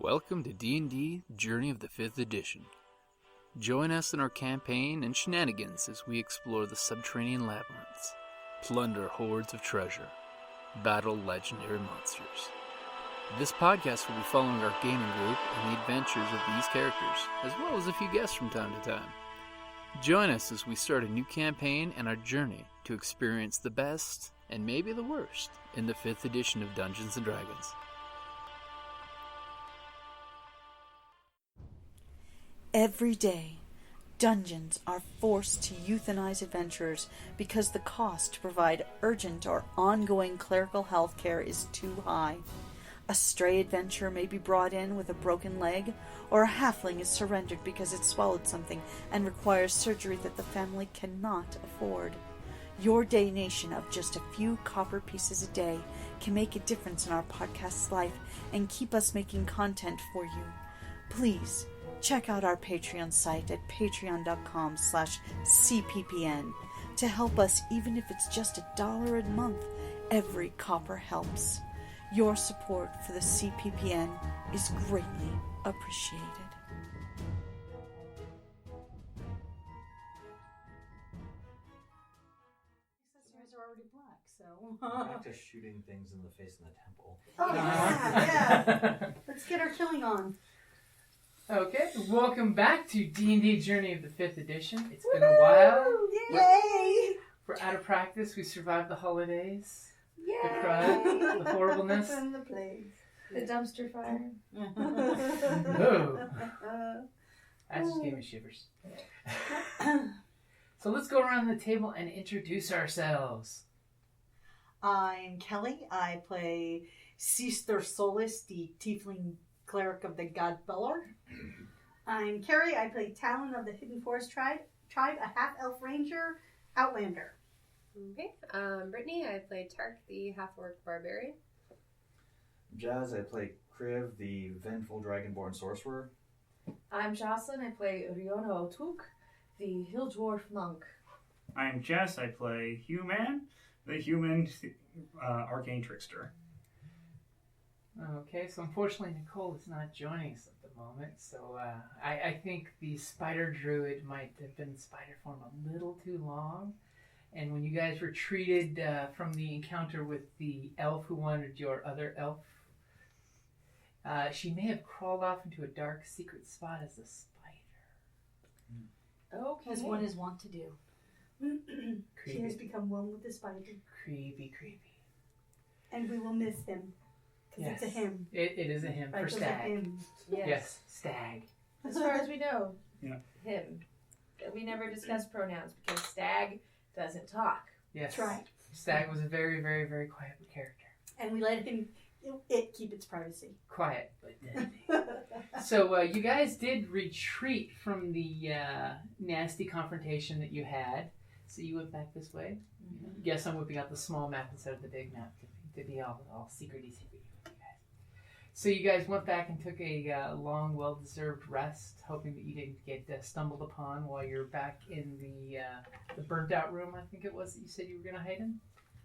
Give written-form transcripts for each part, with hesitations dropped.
Welcome to D&D Journey of the 5th Edition. Join us in our campaign and shenanigans as we explore the subterranean labyrinths, plunder hordes of treasure, battle legendary monsters. This podcast will be following our gaming group and the adventures of these characters, as well as a few guests from time to time. Join us as we start a new campaign and our journey to experience the best, and maybe the worst, in the 5th edition of Dungeons & Dragons. Every day, dungeons are forced to euthanize adventurers because the cost to provide urgent or ongoing clerical health care is too high. A stray adventurer may be brought in with a broken leg, or a halfling is surrendered because it swallowed something and requires surgery that the family cannot afford. Your donation of just a few copper pieces a day can make a difference in our podcast's life and keep us making content for you. Please, check out our Patreon site at patreon.com/cppn to help us, even if it's just $1 a month. Every copper helps. Your support for the CPPN is greatly appreciated. Accessories are already black, so... Back to shooting things in the face in the temple. Oh, yeah. Let's get our killing on. Okay, welcome back to D&D Journey of the 5th Edition. It's been a while. Yay! We're out of practice. We survived the holidays, Yay! the crud, the horribleness. And the plague. The dumpster fire. Oh, that just gave me shivers. So let's go around the table and introduce ourselves. I'm Kellie. I play Sister Solace, the tiefling cleric of the god Belor. I'm Kerrie. I play Tallyn of the Hidden Forest Tribe, a half-elf ranger, outlander. Okay. Brittany, I play Tark, the Half Orc Barbarian. Jaaz, I play Kriv, the vengeful dragonborn sorcerer. I'm Jocelyn. I play Riona O'Toole, the hill dwarf monk. I'm Jess. I play Hugh Mann, the human arcane trickster. Okay, so unfortunately Nicole is not joining us at the moment, so I think the spider druid might have been in spider form a little too long. And when you guys retreated from the encounter with the elf who wanted your other elf, she may have crawled off into a dark secret spot as a spider. Okay. As one is wont to do. She has become one with the spider. Creepy. And we will miss him. Because Yes. it's a him. It is a him Right, for it's a stag. him. Yes, stag. As far as we know, Yeah. him. We never discuss pronouns because Stag doesn't talk. Yes. That's right. Stag was a very, very, very quiet character. And we let it keep its privacy. Quiet, but deadly. So you guys did retreat from the nasty confrontation that you had. So you went back this way. Mm-hmm. Guess I'm whipping out the small map instead of the big map to be all secrety with you guys. So you guys went back and took a long, well-deserved rest, hoping that you didn't get stumbled upon while you're back in the burnt-out room, I think it was, that you said you were going to hide in?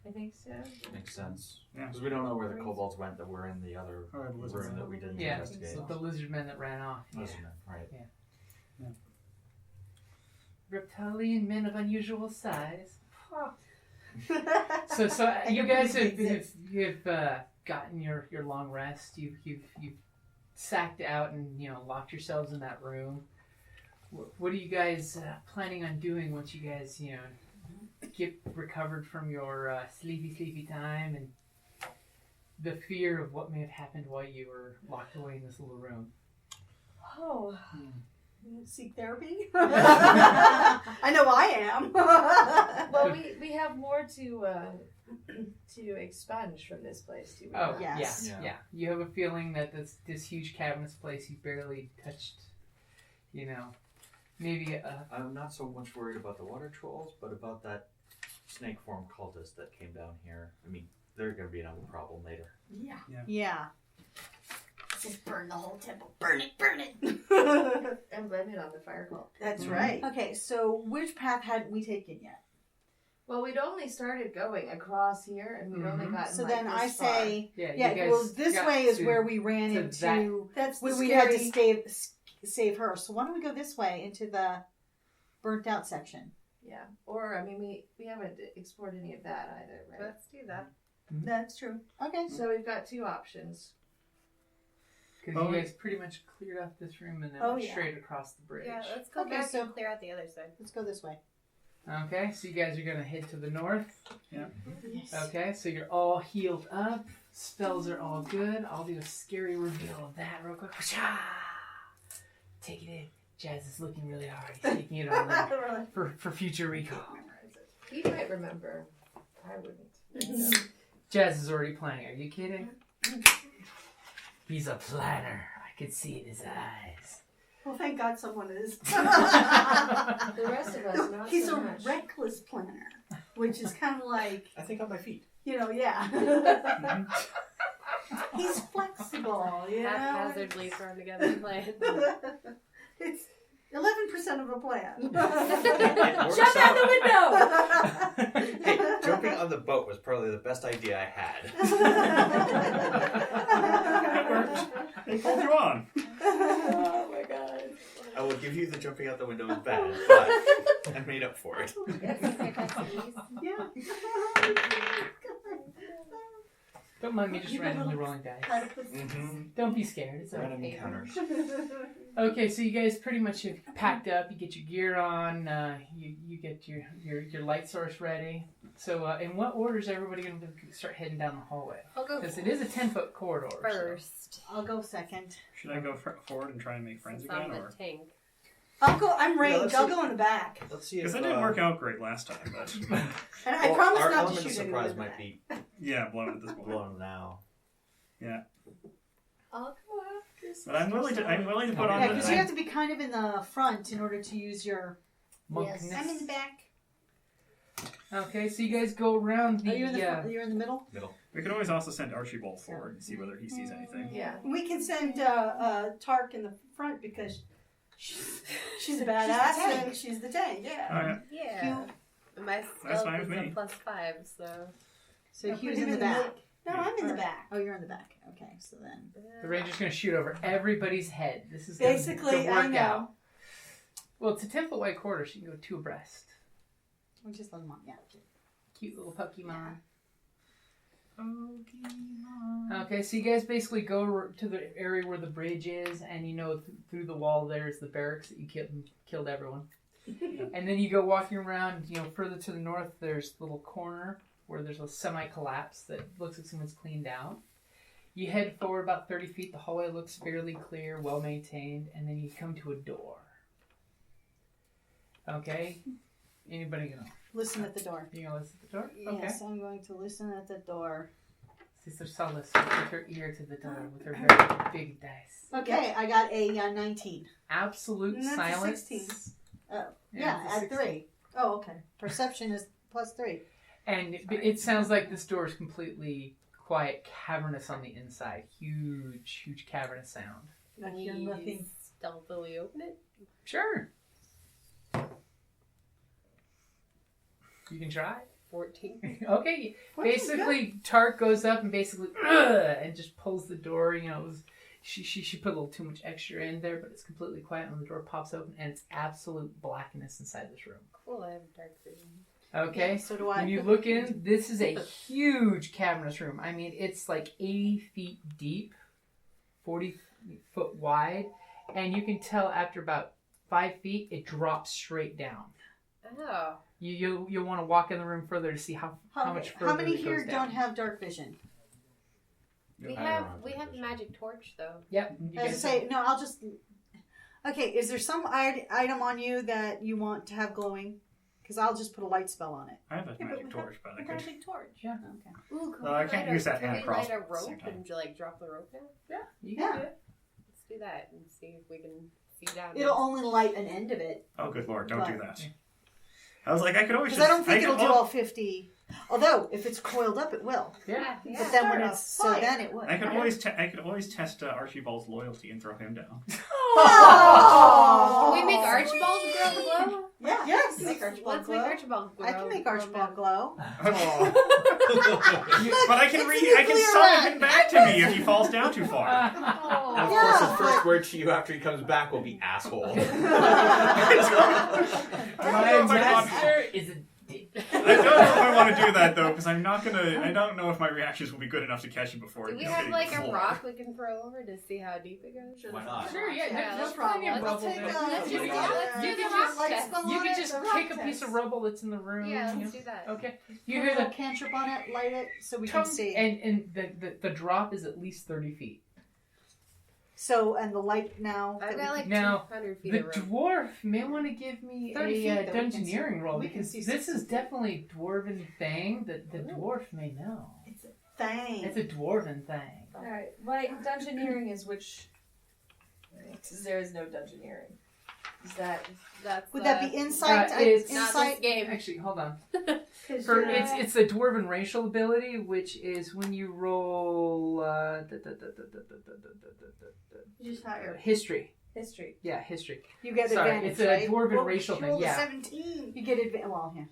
I think so. Makes sense. Yeah. Because we don't know where the kobolds went that were in the other Or the lizards. room that we didn't Yeah, investigate. so the lizard men that ran off. Yeah. Lizardmen, right. Reptilian men of unusual size. So you guys have gotten your long rest. You've sacked out and locked yourselves in that room. What are you guys planning on doing once you guys get recovered from your sleepy time and the fear of what may have happened while you were locked away in this little room? Oh. Seek therapy? I know I am. Well, we have more to expunge from this place, do we? Oh, not? Yes. yeah. You have a feeling that this huge cavernous place you barely touched, maybe I'm not so much worried about the water trolls, but about that snake form cultist that came down here. I mean, they're going to be another problem later. Yeah. Just burn the whole temple. Burn it. And blame it on the fire call. That's right. Okay, so which path hadn't we taken yet? Well, we'd only started going across here, and we'd only gotten So like then this I far. say, Yeah, you yeah, guys well, this got way is to- where we ran to into. That's the we had to scary- save her. So why don't we go this way into the burnt out section? Yeah. Or, I mean, we haven't explored any of that either, right? Let's do that. That's true. Okay. So we've got two options. Because you guys pretty much cleared off this room and then Oh, went yeah. straight across the bridge. Yeah, let's go Okay, back so- and clear out the other side. Let's go this way. Okay, so you guys are going to head to the north. Yeah. Yes. Okay, so you're all healed up. Spells are all good. I'll do a scary reveal of that real quick. Wha-cha! Take it in. Jazz is looking really hard. He's taking it all in for future recall. He might remember. I wouldn't. Jazz is already planning. Are you kidding? He's a planner. I could see it in his eyes. Well, thank God someone is. The rest of us, not He's so a much. reckless planner, which is kind of like, I think on my feet. yeah. He's flexible, you know. Haphazardly thrown together plans. It's 11% of a plan. Jump out the window! Hey, jumping on the boat was probably the best idea I had. It worked. They pulled you on. Oh my god. I will give you the jumping out the window is bad, but I made up for it. Yeah. Don't mind me just randomly rolling dice. Mm-hmm. Don't be scared. It's Random okay. encounters. Okay, so you guys pretty much have packed up. You get your gear on. You get your light source ready. So, in what order is everybody going to start heading down the hallway? I'll go Because it is a 10-foot corridor. so- first. I'll go second. Should I go forward and try and make friends Since I'm again, the or? tank. I'll go. I'm Yeah, ranged. let's I'll see. go in the back. Let's see if Because that didn't work out great last time, but And I promise our not to element shoot of anyone surprise in the might back. be yeah, blown at this point. blown now. I'll go after. But I'm willing to put on Yeah, the. because you have to be kind of in the front in order to use your. Monkness. I'm in the back. Okay, so you guys go around the. Are you in the front? You're in the middle. Middle. We could always also send Archibald forward and see whether he sees anything. Yeah. We can send Tark in the front because she's a badass and she's the tank. Yeah. Alright. Yeah. My That's stealth fine is with a me. +5, so. So I'll Hugh's put him in the back. No, I'm in the back. Oh, you're in the back. Okay, so then. The ranger's going to shoot over everybody's head. This is gonna Basically, work I know. out. Well, it's a 10-foot wide corridor, so you can go 2 abreast. We'll just let him on. Yeah. Cute little Pokemon. Pokemon. Okay, so you guys basically go to the area where the bridge is, and you know through the wall there is the barracks that you killed everyone. And then you go walking around, you know, further to the north, there's a little corner where there's a semi-collapse that looks like someone's cleaned out. You head forward about 30 feet, the hallway looks fairly clear, well-maintained, and then you come to a door. Okay? Anybody gonna... Listen at the door. You gonna listen at the door? Yes, I'm going to listen at the door. Sister Solace with her ear to the door with her very big dice. Okay, I got a 19. Absolute And that's a silence. 16. Yeah, Yeah, it's a at 16. 3. Oh, okay. Perception is +3. And it sounds like this door is completely quiet, cavernous on the inside. Huge, huge cavernous sound. I hear We nothing. stealthily open it. Sure. You can try. 14. Okay. What is Basically, Tark goes up and basically and just pulls the door. You know, she put a little too much extra in there, but it's completely quiet when the door pops open, and it's absolute blackness inside this room. Cool, I have dark vision. Okay. Yeah, so do I. When you look in, this is a huge cavernous room. I mean, it's like 80 feet deep, 40 foot wide, and you can tell after about 5 feet, it drops straight down. Oh. You'll want to walk in the room further to see how much further How many it here goes down. don't have dark vision? We I have don't we have have the magic torch though. Yep. you As I guys- say, no, I'll just. Okay, is there some item on you that you want to have glowing? Because I'll just put a light spell on it. I have a magic torch, but I could. Magic torch. Yeah. Okay. Ooh, can I we can't light use that can and we cross light a at the same rope time. and like drop the rope down? Yeah. You Yeah. can do it. Let's do that and see if we can see down. It'll only light an end of it. Oh, good lord! Don't do But- that. I was like, I could always. Because I don't think could it'll do all 50. Although, if it's coiled up, it will. Yeah. But then when it's then it would. I could always test Archibald's loyalty and throw him down. Can we make Archibald glow? Yeah. Yes. Make Archibald Let's glow. make Archibald glow. I can make Archibald glow. But I can summon him back to me if he falls down too far. And of course, his first word to you after he comes back will be asshole. My master is a dick. I don't know if I want to do that though, because I don't know if my reactions will be good enough to catch him before. Do we have like a rock we can throw over to see how deep it goes? Why not? Sure, yeah, no there's plenty of problem. rubble Let's there. take You can just kick a piece of rubble that's in the room. Yeah, let's do that. Okay. You hear the cantrip on it, light it, so we can see. And the drop is at least 30 feet. So, and the light now. I've got like Now, 200 feet the of rope. dwarf may want to give me 30 feet, a though, we can dungeoneering see- roll we can because see this 6 is definitely a dwarven thing that the dwarf may know. It's a thing. It's a dwarven thing. Alright, my dungeoneering is which... Because there is no dungeoneering. Is that... Would that be insight? It's not insight. this game. Actually, hold on. 'Cause For, you're- it's a dwarven racial ability, which is when you roll Just higher. history. History. Yeah, history. You get Sorry, advantage, it's a right? dwarven Well, racial you thing, rolled a yeah. 17. You get advantage. Well, yeah.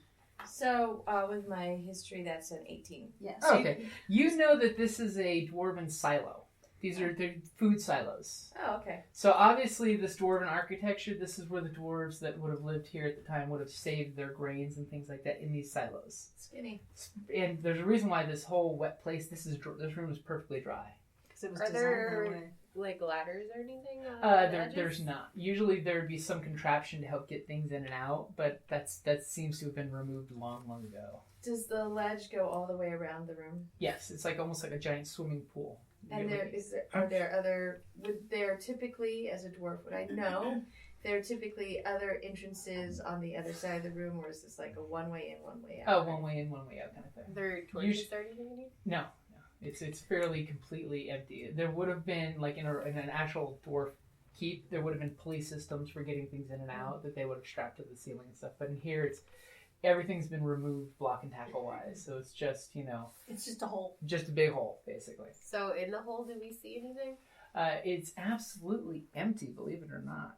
So, with my history, that's an 18. Yeah. Oh, okay. You know that this is a dwarven silo. They're food silos. Oh, okay. So obviously this dwarven architecture, this is where the dwarves that would have lived here at the time would have saved their grains and things like that in these silos. Skinny. And there's a reason why this whole wet place, this room is perfectly dry. Because it was Are designed there that way. like ladders or anything? On the edges? There's not. Usually there'd be some contraption to help get things in and out, but that seems to have been removed long ago. Does the ledge go all the way around the room? Yes, it's like almost like a giant swimming pool. And are there other, would there typically, as a dwarf, would I know, there are typically other entrances on the other side of the room, or is this like a one way in, one way out? Oh, one way in, one way out kind of thing. Are there torches or anything you need? No. It's fairly completely empty. There would have been, like in an actual dwarf keep, there would have been police systems for getting things in and out that they would have strapped to the ceiling and stuff. But in here, everything's been removed block and tackle wise. So it's just, It's just a hole. just a big hole, basically. So in the hole, do we see anything? It's absolutely empty, believe it or not.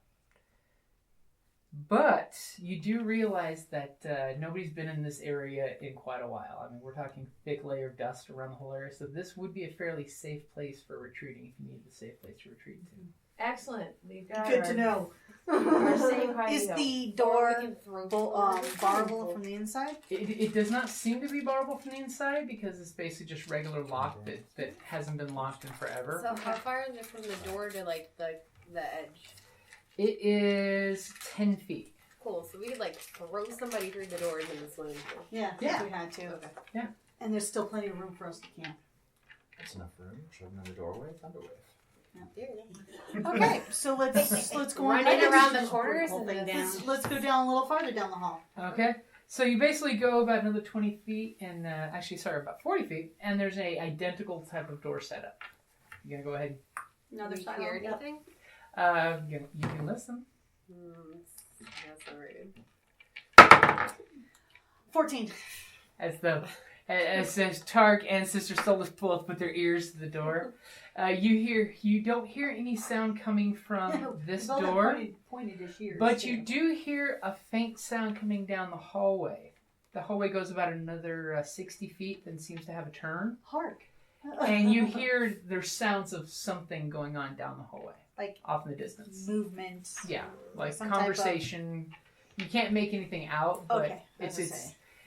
But you do realize that nobody's been in this area in quite a while. I mean, we're talking thick layer of dust around the whole area, so this would be a fairly safe place for retreating if you needed a safe place to retreat to. Excellent. We've got Good to know. our safe hiding Is hole. the Or door we can throw barable from the inside? It does not seem to be barable from the inside because it's basically just regular lock that hasn't been locked in forever. So how far is it from the door to like the edge? It is 10 feet. Cool. So we could like throw somebody through the door into the swimming pool. Yeah, if we had to. Okay. Yeah. And there's still plenty of room for us to camp. That's enough room. Shove them in the doorway. Thunderwave. There you go. Okay, so let's go on. Running I think around we should the just corners put the whole and thing then- down. Let's go down a little farther down the hall. Okay. So you basically go about another 20 feet and about 40 feet, and there's a identical type of door setup. You're going to go ahead Another Do we side. hear Yep. anything? you can listen. That's not right. 14. As Tark and Sister Solace both put their ears to the door, you don't hear any sound coming from this All that door, pointed-ish ears, but too. you do hear a faint sound coming down the hallway. The hallway goes about another 60 feet, then seems to have a turn, Hark. and you hear there's sounds of something going on down the hallway, Like off in the distance. movement. Yeah, like Some type of- conversation. You can't make anything out, but Okay,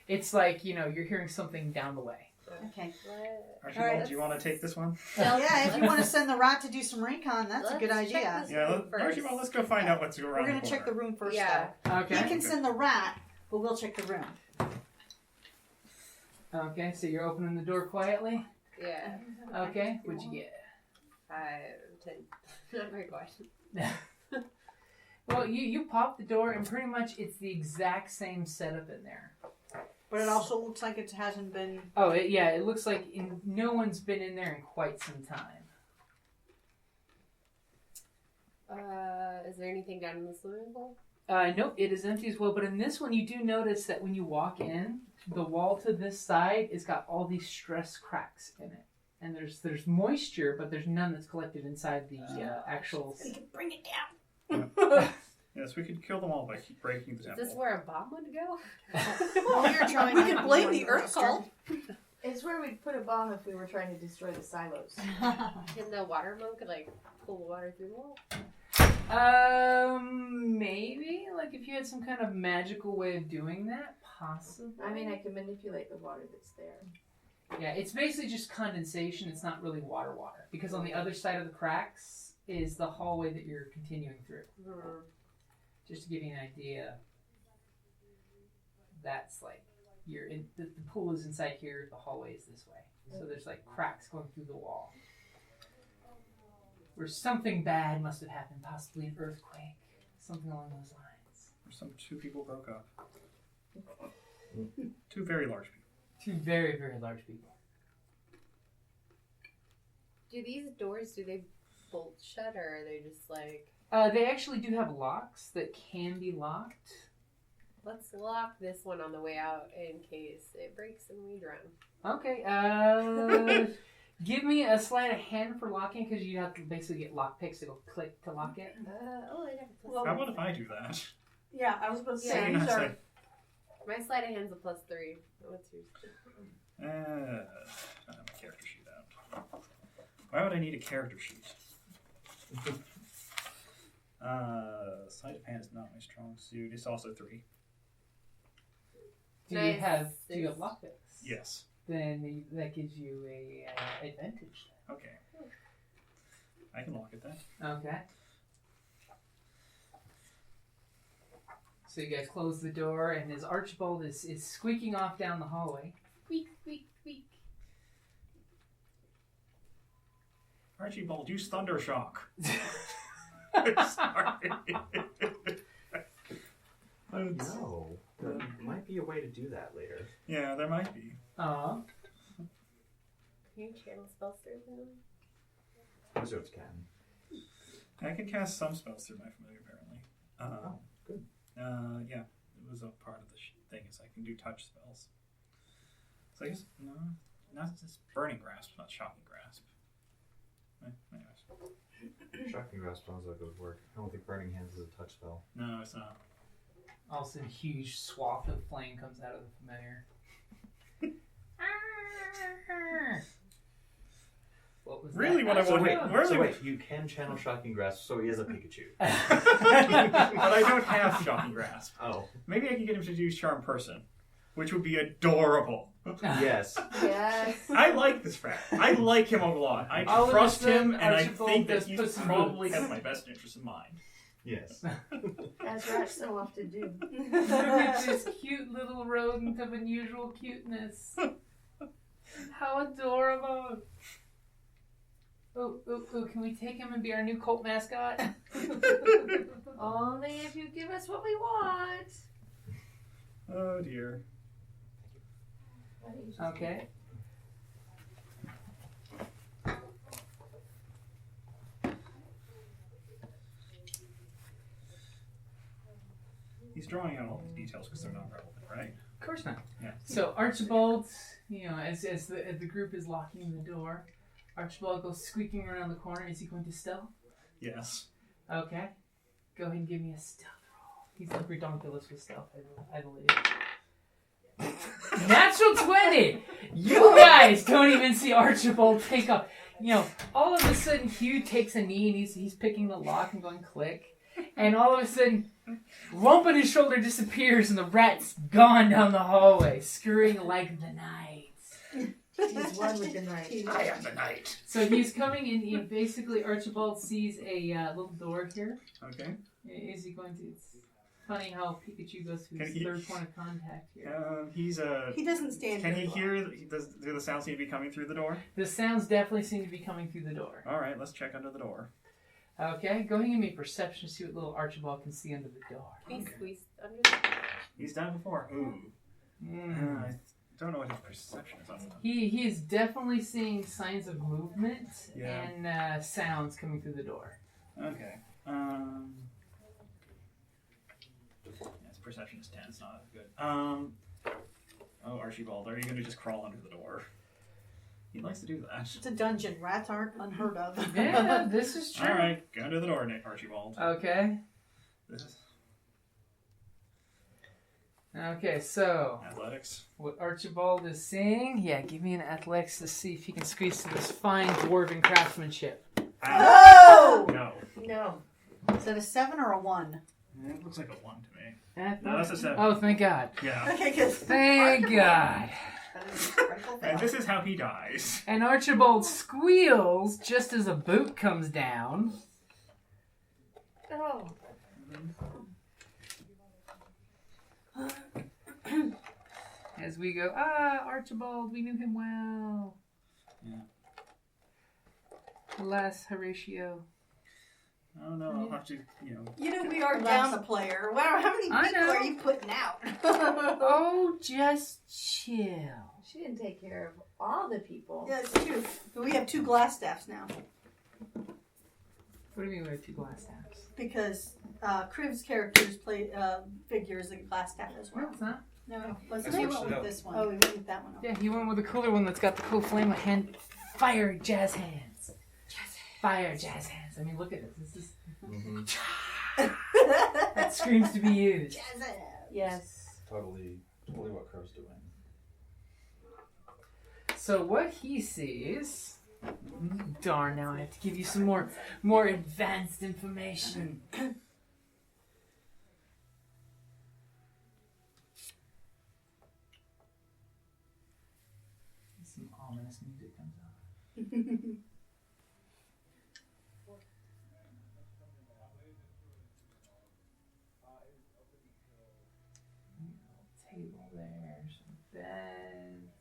it's like you're hearing something down the way. Okay. Archibald, Alright. do you want to take this one? Yeah, if you want to send the rat to do some recon, that's a good Let's check idea. this Yeah, room first. Archibald, let's go find out what's around We're the going to corner. check the room first, Yeah. though. Okay. He can send the rat, but we'll check the room. Okay, so you're opening the door quietly. Yeah. Okay, what'd you get? 5, 10. Not very quiet. Well, you pop the door, and pretty much it's the exact same setup in there. But it also looks like it hasn't been... Oh, it looks like no one's been in there in quite some time. Is there anything down in the swimming pool? Nope, it is empty as well. But in this one, you do notice that when you walk in, the wall to this side has got all these stress cracks in it. And there's moisture, but there's none that's collected inside the actual... We can bring it down. Yes, we could kill them all by breaking the temple. Is this where a bomb would go? Well, you're trying We to could blame the Earth Call. It's where we'd put a bomb if we were trying to destroy the silos. Can the water monk like pull the water through the wall? Maybe. Like if you had some kind of magical way of doing that, possibly. I mean, I can manipulate the water that's there. Yeah, it's basically just condensation. It's not really water. Because on the other side of the cracks is the hallway that you're continuing through. Mm-hmm. Just to give you an idea, that's like you're in the pool is inside here, the hallway is this way. So there's like cracks going through the wall. Where something bad must have happened, possibly an earthquake, something along those lines. Or two people broke up. Two very large people. Two very, very large people. Do these doors, do they bolt shut or are they just like... They actually do have locks that can be locked. Let's lock this one on the way out in case it breaks and we drown. Okay, give me a sleight of hand for locking because you have to basically get lockpicks to go click to lock it. I have a How about if I do that? Yeah, I was about to Yeah, say, you're not these are... saying- My sleight of hand's a +3. What's yours? I don't have a character sheet out. Why would I need a character sheet? Sleight of hand is not my strong suit. It's also 3. Do you have lockpicks? Yes. Then that gives you a advantage. Okay. I can lock it then. Okay. So you guys close the door, and as Archibald is squeaking off down the hallway. Squeak, squeak, squeak. Archibald, use Thunder Shock. Sorry. No. There might be a way to do that later. Yeah, there might be. Oh. Can you channel spells through them? Wizards can. I can cast some spells through my familiar, apparently. Oh, good. Yeah, it was a part of the thing is I can do touch spells. So I guess, no, not just Burning Grasp, not Shocking Grasp. Anyways. Shocking Grasp sounds like it would work. I don't think Burning Hands is a touch spell. No, it's not. All of a sudden, a huge swath of flame comes out of the familiar. What was really that? what I wanted. So wait, you can channel Shocking Grasp, so he is a Pikachu. But I don't have Shocking Grasp. Oh. Maybe I can get him to use Charm Person, which would be adorable. Yes. Yes. I like this rat. I like him a lot. I trust him, and I think that he probably has my best interest in mind. Yes. As rats so often do. It's this cute little rodent of unusual cuteness. How adorable. Oh, can we take him and be our new cult mascot? Only if you give us what we want. Oh dear. Okay. He's drawing out all these details because they're not relevant, right? Of course not. Yeah. So Archibald, as the group is locking the door, Archibald goes squeaking around the corner. Is he going to stealth? Yes. Okay. Go ahead and give me a stealth roll. He's like redonkulous with stealth, I believe. Natural 20! You guys don't even see Archibald take off. All of a sudden Hugh takes a knee and he's picking the lock and going click. And all of a sudden, lump on his shoulder disappears and the rat's gone down the hallway, scurrying like the night. He's one with the night. I am the night. So he's coming in, and basically Archibald sees a little door here. Okay. Is he going to... It's funny how Pikachu goes to his third point of contact here. He doesn't stand Can he very well. hear... Do the sounds seem to be coming through the door? The sounds definitely seem to be coming through the door. Alright, let's check under the door. Okay, go ahead and give me perception to see what little Archibald can see under the door. Can you squeeze under the door? He's done it before. Ooh. I don't know what his perception is on that. He is definitely seeing signs of movement Yeah. and sounds coming through the door. Okay. perception is 10. It's not good. Oh, Archibald, are you going to just crawl under the door? He likes to do that. It's a dungeon. Rats aren't unheard of. Yeah, this is true. All right, go under the door, Nick Archibald. Okay. This is Okay, so athletics. what Archibald is saying, yeah, give me an athletics to see if he can squeeze through this fine dwarven craftsmanship. Oh! No. No. Is that a 7 or a 1? It looks like a 1 to me. No, that's a 7. Oh, thank God. Yeah. Okay, good. Thank God. And this is how he dies. And Archibald squeals just as a boot comes down. Oh. As we go, Archibald, we knew him well. Yeah. Alas, Horatio. Oh no, I'll have to, You know we are down a player. Wow, how many people are you putting out? Oh, just chill. She didn't take care of all the people. Yeah, it's true. But we have 2 glass staffs now. What do you mean we have 2 glass staffs? Because Kriv's characters figure as a glass staff as No, well. it's not. No, let's I see switched what it with up. this one. Oh, we went with that one. Yeah, he went with the cooler one that's got the cool flame hand. Fire jazz hands. Fire jazz hands. I mean, look at this. This is that screams to be used. Yes. Totally what Crow's doing. So what he sees. Darn! Now I have to give you some more advanced information. Some ominous music comes on. Table there, some beds.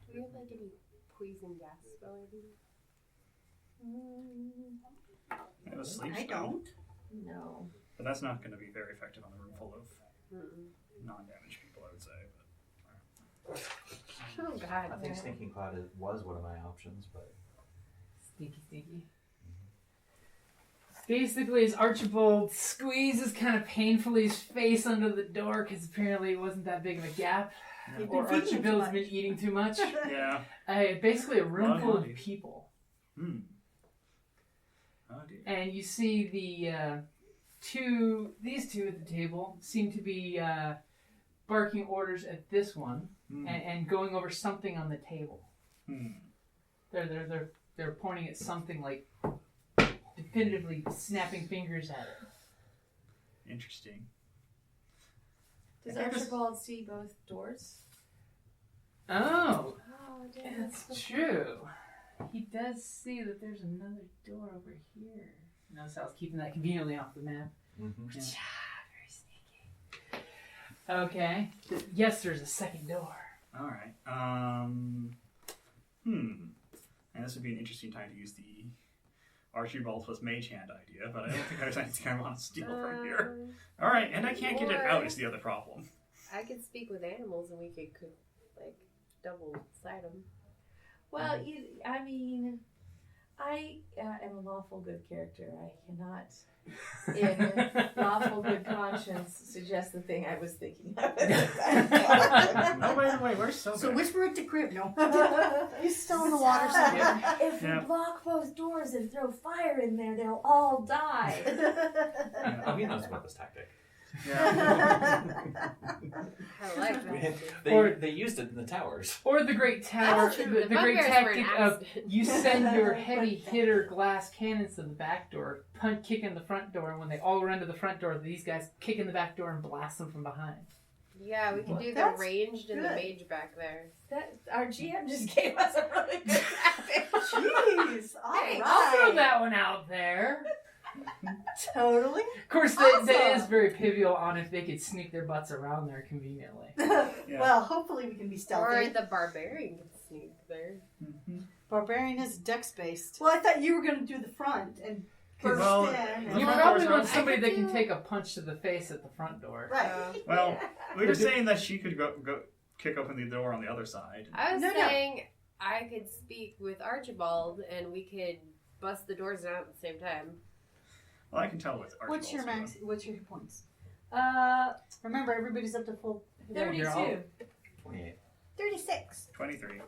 Do we have like any poison gas spelling? I have a sleep I spell. don't. No. But that's not going to be very effective on a room full of non-damaged people, I would say. Oh god. I think Stinking Cloud was one of my options, but... Sneaky. Basically, as Archibald squeezes kind of painfully his face under the door, because apparently it wasn't that big of a gap, You've or been feeding him too Archibald's much. been eating too much. Yeah. Basically, a room Lot of full of bodies. people. Hmm. Oh dear. And you see these two at the table seem to be barking orders at this one and going over something on the table. They're pointing at something, like definitively snapping fingers at it. Interesting. Does Archibald see both doors? Oh, damn, that's true. He does see that there's another door over here. Notice I was keeping that conveniently off the map. Mm-hmm. Yeah, very sneaky. Okay. Yes, there's a second door. All right. And this would be an interesting time to use the Archibald plus Mage Hand idea, but I don't think there's anything I want to steal from here. All right, and I can't get it out is the other problem. I could speak with animals and we could double side them. Well, I mean, I am a lawful good character. I cannot, in lawful good conscience, suggest the thing I was thinking of. Oh, by the way, where's Sobeck? So whisper it to Kriv. No. He's still in the water. If we block both doors and throw fire in there, they'll all die. Oh, he knows about this tactic. Yeah. I like that. They used it in the towers. Or the great tower, the great bugbears were tactic an of accident. you send your heavy hitter glass cannons to the back door, kick in the front door, and when they all run to the front door, these guys kick in the back door and blast them from behind. Yeah, we could do the That's ranged and the good. mage back there. Our GM just gave us a really good tactic. Jeez. All Hey, I'll throw right. that one out there. Totally. Of course, that is Awesome. very pivotal on if they could sneak their butts around there conveniently. Well, hopefully we can be stealthy. Or the barbarian could sneak there. Barbarian is dex based. Well, I thought you were going to do the front and burst Well, in. And the You front probably door's want not- somebody that I can could take a punch to the face at the front door. Right. Well, we were saying that she could go kick open the door on the other side. I was No. saying I could speak with Archibald and we could bust the doors down at the same time. Well, I can tell with Archibald's What's your doing. max? What's your hit points? Remember, everybody's up to full. 32. 28. 36. 23.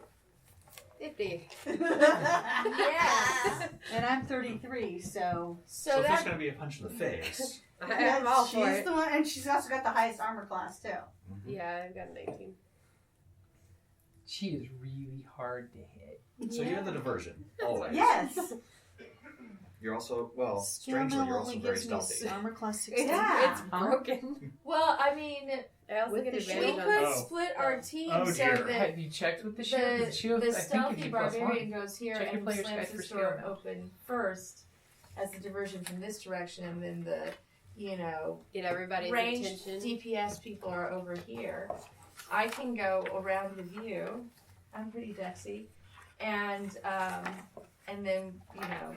50. Yeah. And I'm 33, so. So So if there's that going to be a punch in the face. I'm all for she's it. the one, and she's also got the highest armor class too. Yeah, I've got 19. She is really hard to hit. So you have the diversion. Always. Yes. You're also, well, Skill strangely, mill you're also only very gives me stealthy. armor class 16. Yeah. It's broken. well, I mean, I also With get the we advantage shield? on could Oh. split our team Oh, so dear. that Have you checked with the shield? the, shield, the I think, stealthy gives you +1. barbarian goes here Check your and player's slams guide for this skill door now. open first as the diversion from this direction, and then the, Get everybody's ranged attention. DPS people are over here. I can go around with you. I'm pretty dexy, and then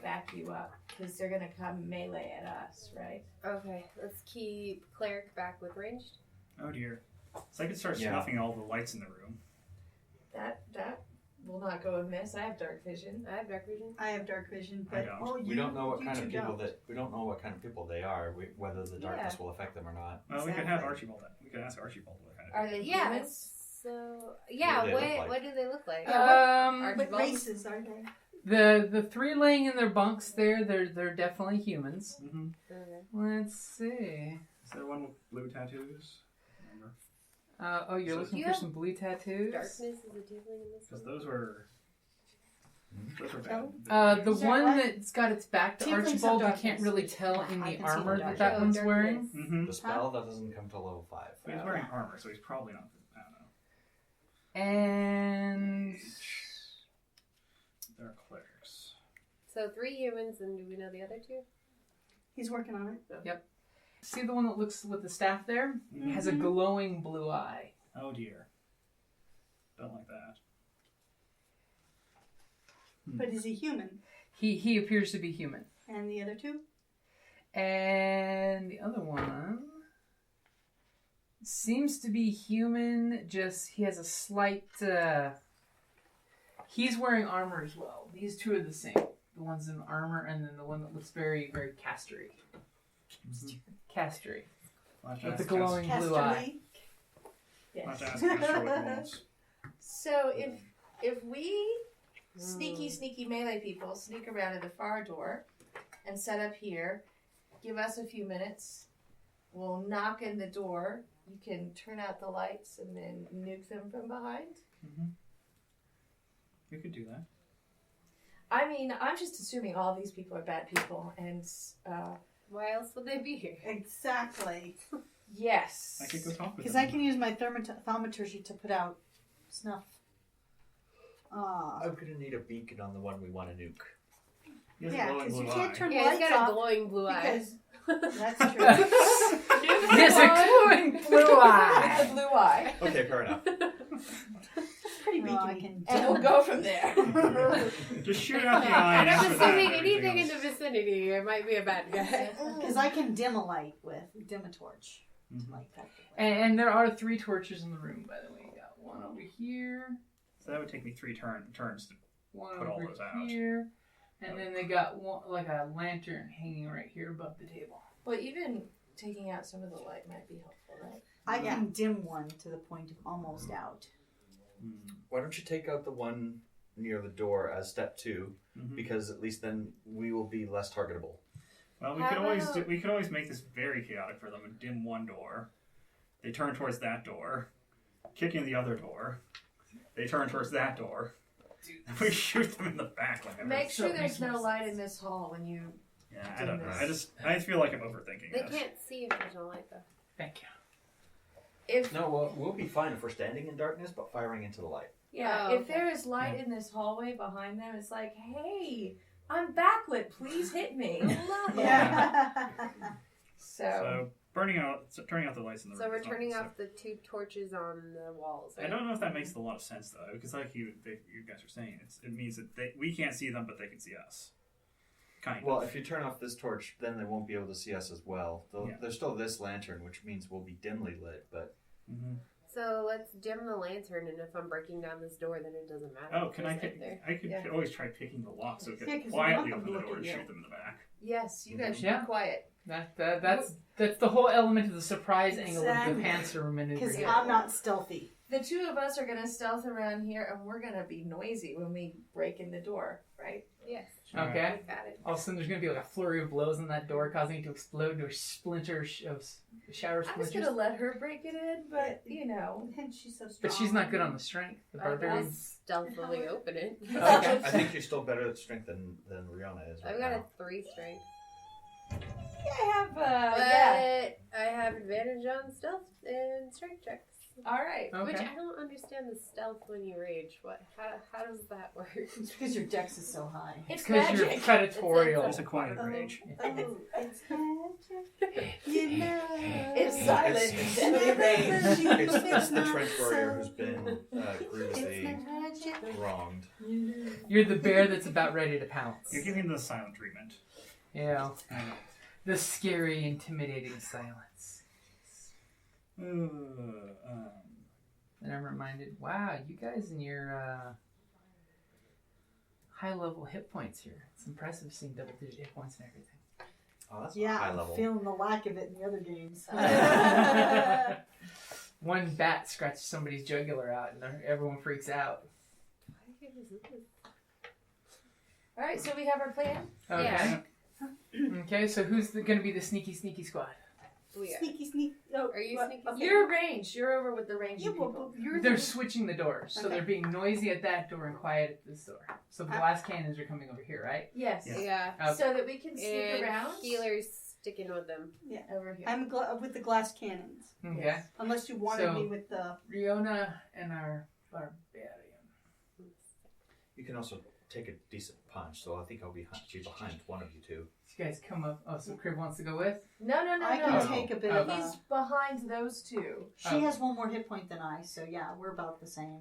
back you up because they're gonna come melee at us, right? Okay, let's keep cleric back with ranged. Oh dear. So I could start Yeah. snuffing all the lights in the room. That will not go amiss. I have dark vision. I have dark vision. I have dark vision, I but don't. We don't know what kind of two people don't. we don't know what kind of people they are. Whether the darkness will affect them or not. Well, we could have Exactly. Archibald. We could ask Archibald what kind of. Are they Yeah. humans? So yeah, What do they look like? what do they look like? What Archibald? races are they? The three laying in their bunks there, they're definitely humans. Mm-hmm. Okay. Let's see. Is there one with blue tattoos? Remember? Oh, you're So- looking You for have some blue tattoos? Darkness is a tiefling in this Because one. those were bad. The Is that one what? that's got its back to Tieflings have Archibald, you darkness. can't really tell in I the can see armor the that darkness. one's Oh, wearing. darkness. Mm-hmm. The spell that doesn't come till level 5. But he's wearing armor, so he's probably not. I don't know. And They're clerics. So 3 humans, and do we know the other 2? He's working on it. see the one that looks with the staff there? Mm-hmm. Has a glowing blue eye. Oh dear. Don't like that. But is he human? He appears to be human. And the other two? And the other one seems to be human, just he has a slight he's wearing armor as well. These two are the same. The one's in armor and then the one that looks very, very castery. Castery. With the glowing blue eye. Yes. Not to ask Astro what he wants. So if we sneaky melee people sneak around to the far door and set up here, give us a few minutes, we'll knock in the door, you can turn out the lights and then nuke them from behind. Mm-hmm. We could do that. I mean, I'm just assuming all these people are bad people, and Why else would they be here? Exactly. yes. I could go talk with Because them. I can use my thaumaturgy to put out snuff. I'm gonna need a beacon on the one we want to nuke. He has a Yeah, glowing because you blue can't eye. turn Yeah, he's lights got a off glowing blue eye. because that's true. There's a glowing blue With the eye. blue eye. Okay, fair enough. Pretty No, I beacony. can And we'll go from there. Just shoot out the eye. And and I'm after that, assuming everything anything in else. the vicinity, it might be a bad guy. Because I can dim a light with dim a torch. Mhm. Like practically. And there are 3 torches in the room, by the way. You got one over here, So that would take me 3 turns to. one Put all over those out. here, and then they got one, like a lantern hanging right here above the table. Well, even taking out some of the light might be helpful, right? I can dim one to the point of almost out. Why don't you take out the one near the door as step 2? Mhm. Because at least then we will be less targetable. Well, we How could always about- we could always make this very chaotic for them and dim one door. They turn towards that door, kick in the other door. They turn towards that door. And we shoot them in the back like Make So sure it there's makes no more light in this hall when you. Yeah, I don't know. I feel like I'm overthinking They this. can't see if there's no light, though. Thank you. If No, well, we'll be fine if we're standing in darkness, but firing into the light. yeah, Oh, if okay. there is light in this hallway behind them, it's like, hey, I'm backlit. Please hit me. Yeah. So Turning out the lights in the room. So we're is not- turning so- off the 2 torches on the walls. I Right? don't know if that makes a lot of sense though, because like you guys are saying, it means that we can't see them, but they can see us. Kind Well, of. if you turn off this torch, then they won't be able to see us as well. Yeah. There's still this lantern, which means we'll be dimly lit, but Mm-hmm. So let's dim the lantern, and if I'm breaking down this door, then it doesn't matter. Oh, can I It's pick? right there. I could Yeah. always try picking the lock, so Yeah, get 'cause quietly you want open them the to door and look at shoot you. them in the back. Yes, you guys should Yeah. be quiet. That's the whole element of the surprise angle of Exactly. the pantser maneuver. Because here. I'm not stealthy. The two of us are going to stealth around here, and we're going to be noisy when we break in the door, right? Yes. Okay. We got it. All of a sudden, there's going to be like a flurry of blows on that door, causing it to explode into a splinter of shower I was splinters. going to let her break it in, but, you know. And she's so strong. But she's not good on the strength. The I'll barbarian. stealthily open it. Okay. I think you're still better at strength than Rihanna is right I've got now. a 3 strength. Yeah, I have, But yeah. I have advantage on stealth and strength checks. All right. Okay. Which I don't understand the stealth when you rage. How does that work? It's because your dex is so high. It's Because you're magic. predatorial. It's a quiet rage. Oh, it's magic. You know. It's silent It's- and deadly rage. It's the trench warrior who's been grievously wronged. You're the bear that's about ready to pounce. You're giving the silent treatment. Yeah. The scary, intimidating silence. And I'm reminded, wow, you guys and your high level hit points here. It's impressive seeing double digit hit points and everything. Oh, that's Yeah, high I'm level. feeling the lack of it in the other games. One bat scratches somebody's jugular out and everyone freaks out. All right, so we have our plan. Okay. Yeah. Okay, so who's going to be the sneaky squad? We are. Sneaky, sneak. Oh, Are you what? sneaky? Okay. You're ranged. You're over with the ranged Yeah, people. well, you're They're the... switching the doors, so Okay. they're being noisy at that door and quiet at this door. So the glass cannons are coming over here, right? Yes. Yeah. Yeah. So that we can sneak And around healers sticking with them. over here. I'm with the glass cannons. Okay. Yes. Unless you wanted So- me with the... Riona and our barbarian. You can also take a decent punch, so I think I'll be behind one of you two. You guys come up. Oh, so Kriv wants to go with? No. I can take a bit of He's a... behind those two. She has one more hit point than I, so yeah, we're about the same.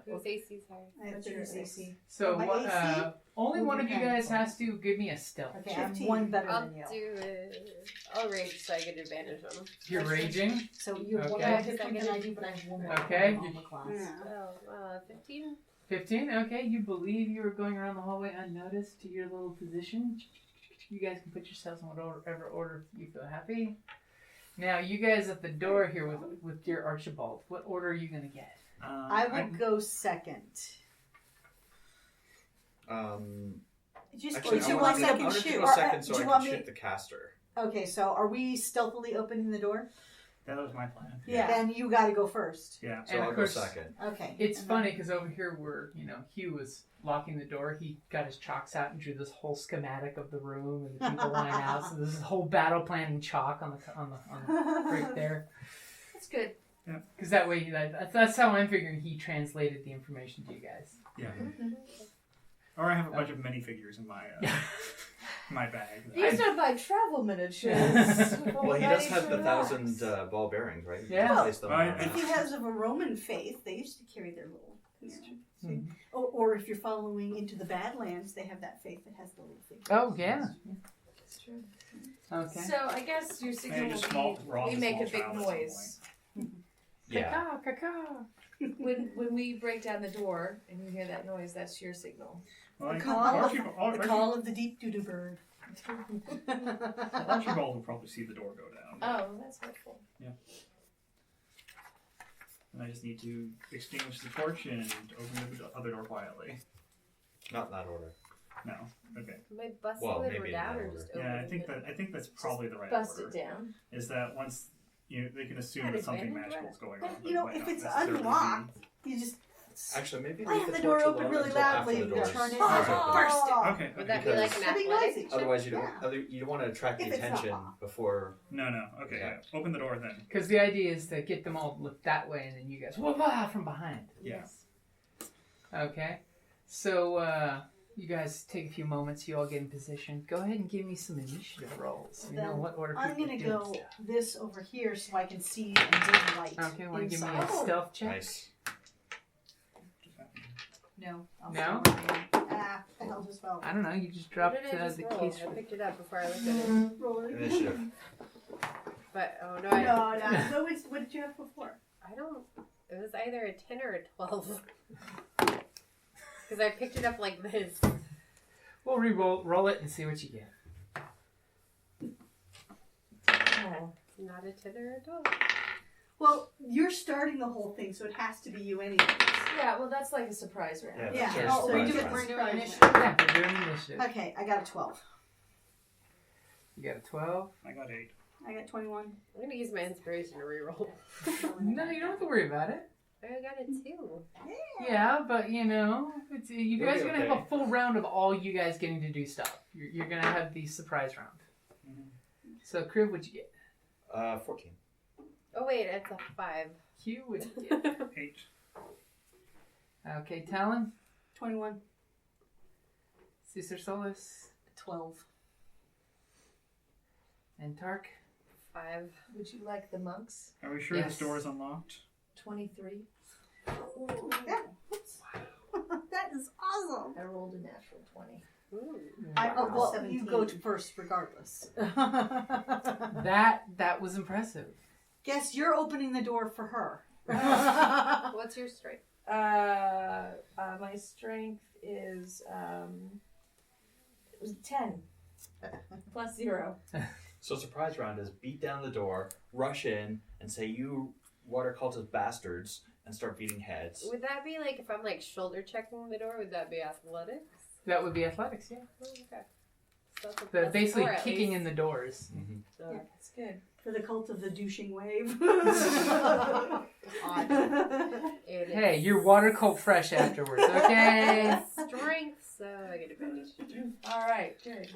Who's AC's higher? I have What's your 30 AC? So My what, AC? only one of you guys Okay. has to give me a stealth. Okay, check. I'm 15. one better I'll than you. do it. I'll rage so I get advantage on them. You're raging. So you have one Okay. more hit point than I do, but I have one more Okay. on the class. Oh, 15? 15. Okay, you believe you were going around the hallway unnoticed to your little position. You guys can put yourselves in whatever order you feel happy. Now, you guys at the door here with dear Archibald, what order are you going to get? I will go second. Just Actually, do you I want wanted me to to go shoot? Or, second so do I you can want me? shoot the caster. Okay, so are we stealthily opening the door? That was my plan. Yeah. Then you got to go first. Yeah. So And I'll of go course- second. Okay. It's And funny because over here where, Hugh was locking the door, he got his chalks out and drew this whole schematic of the room and the people line out. So there's this whole battle plan in chalk on the right there. That's good. Because that way, that's how I'm figuring he translated the information to you guys. Yeah. Or I have a bunch of minifigures in my my bag. These are my travel miniatures. Well, he does have the 1,000 ball bearings, right? You Yeah. can place them on If that. he has of a Roman faith, they used to carry their little. Mhm. Or if you're following into the Badlands, they have that faith that has the little figures. Oh, yeah. That's true. Okay. So I guess your signal Maybe just will raw be we make a small big child at some noise. Yeah. Caca. When we break down the door and you hear that noise, that's your signal. Well, The I- call, Archibald, the call of the deep doo-doo bird. Archibald will probably see the door go down. Oh, that's helpful. And I just need to extinguish the torch and open the other door quietly. Not in that order. No. Okay. Am I busting Well, the maybe door in down that or order. just Yeah, opening I think that's probably the right Bust order. it down. Is that once they can assume Had that something advantage, magical right? is going But, on. you know, but it if might it's not necessarily unlocked, you just Actually, maybe slam leave the the door torch open alone really until after loudly the and doors turn it is on. open. Burst it. Okay. be. Would that be Because- like an That'd be athletic noisy. check? Otherwise, you Yeah. don't want to attract the If it's not attention locked. before. No. Okay. Yeah. Yeah. Open the door then. Because the idea is to get them all to look that way and then you guys, wah from behind. Yeah. Okay. So, you guys take a few moments, you all get in position. Go ahead and give me some initiative rolls. You know Then what order I'm people gonna do go stuff. this over here so I can see and dim light. Okay, want to give me a inside. stealth check? Nice. No. I'll No? see. Ah, the hell just fell. I don't know, you just What dropped did I just the roll? case I for picked it up before I looked at it. Roll it. Initiative. But, oh no, I No, what did you have before? It was either a 10 or a 12. Because I picked it up like this. We'll roll it and see what you get. Oh. Not a 10 or a 12. Well, you're starting the whole thing, so it has to be you anyway. Yeah, well, that's like a surprise round. Yeah. sure, Oh, we're surprise doing round. surprise initiative. round. Yeah, we're doing initiative. Okay, I got a 12. You got a 12. I got 8. I got 21. I'm going to use my inspiration to reroll. No, you don't have to worry about it. I got a 2. Yeah, but you know, it's, you guys are You'll going be to have okay. a full round of all you guys getting to do stuff. You're going to have the surprise round. So, Kriv, what'd you get? 14. Oh, wait, it's a 5. Hugh, what'd you get? 8. Okay, Tallyn, 21. Sister Solace, 12. and Tark. 5. Would you like the monks? Are we sure Yes. this door is unlocked? 23. Yeah. That is awesome. I rolled a natural 20. Ooh. Well, 17. you go to first regardless. That was impressive. Guess you're opening the door for her. What's your strength? My strength is it was 10 plus 0. So surprise round is beat down the door, rush in, and say you water cultist bastards, and start beating heads. Would that be like if I'm like shoulder checking the door? Would that be athletics? That would be athletics, yeah. Oh, okay. So that's a But plus basically 4 at kicking in least. the doors. Mm-hmm. So- Yeah, that's good. For the cult of the douching wave. It Hey, is you're water cold fresh afterwards, okay? strength, so I get advantage. All right, good.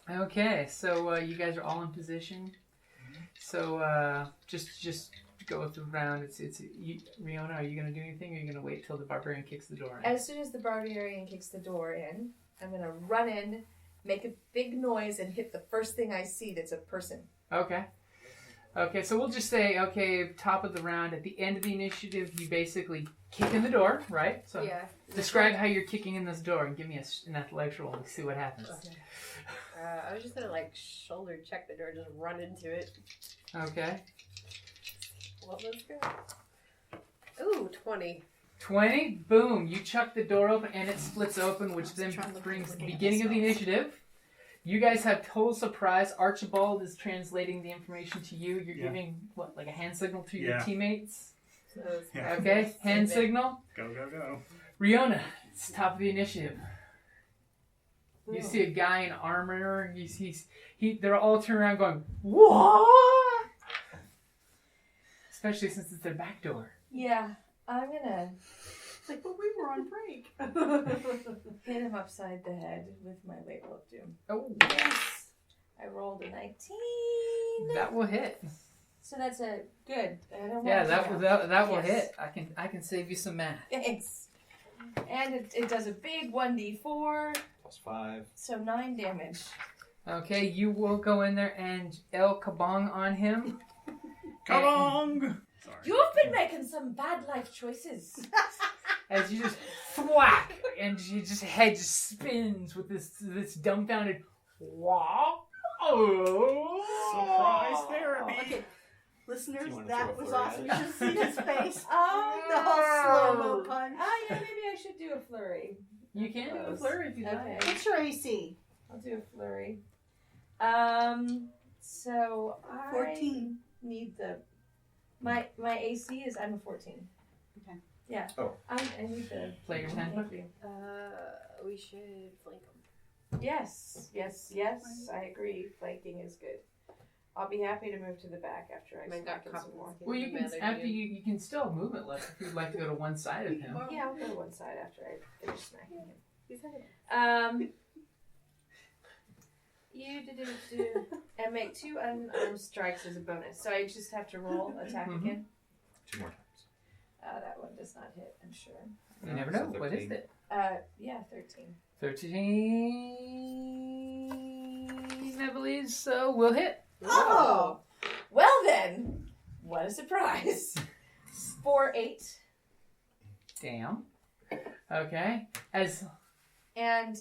Okay, so you guys are all in position. So just go through the round. It's you, Riona, are you gonna do anything, or are you gonna wait till the barbarian kicks the door in? As soon as the barbarian kicks the door in, I'm gonna run in, make a big noise, and hit the first thing I see that's a person. Okay. Okay, so we'll just say, okay, top of the round, at the end of the initiative, you basically kick in the door, right? So Yeah. describe how you're kicking in this door and give me an athletics roll and see what happens. I was just gonna like shoulder check the door, just run into it. Okay. What was good? Ooh, 20. 20, boom, you chuck the door open and it splits open, which then trying to look brings at the the beginning of the spells. initiative. You guys have total surprise. Archibald is translating the information to you. You're Yeah. giving, what, like a hand signal to your Yeah. teammates? So it's Yeah. Okay, hand signal. Go, go, go. Riona, it's top of the initiative. You see a guy in armor. They're all turning around going, what? Especially since it's their back door. Yeah, I'm gonna It's like, but we were on break. hit him upside the head with my Label of Doom. Oh, Yes! I rolled a 19. that will hit. So that's a good. I don't Yeah, want that will Yes. hit. I can save you some math. Thanks. And it does a big 1d4, Plus 5. so 9 damage. Okay, you will go in there and El Kabong on him. Kabong! Sorry. You've been making some bad life choices. As you just thwack, and your head just spins with this dumbfounded wow. Oh, Surprise therapy! Okay, listeners, Do you wanna that throw a was flurry awesome. at You it? should see his face. Oh, The whole slow-mo punch. Oh, yeah, maybe I should do a flurry. You can do a flurry if you Okay. like. What's your AC? I'll do a flurry. So I 14. need the my AC is I'm a 14. Okay. Yeah. Oh. I need the Player's Thank handbook. you. We should flank them. Yes. I agree. Flanking is good. I'll be happy to move to the back after I I got smack him some more. confidence. Well, you can after you can still have movement left if you'd like to go to one side of him. Yeah, I'll go to one side after I finish smacking him. You said it. And make 2 unarmed strikes as a bonus. So I just have to roll attack Mhm. again. 2 more times. That one does not hit, I'm sure. You never So know. What is 13. it? Yeah, 13. 13, I believe. So we'll hit. Oh! Well then, what a surprise. 4, 8. Damn. Okay. As And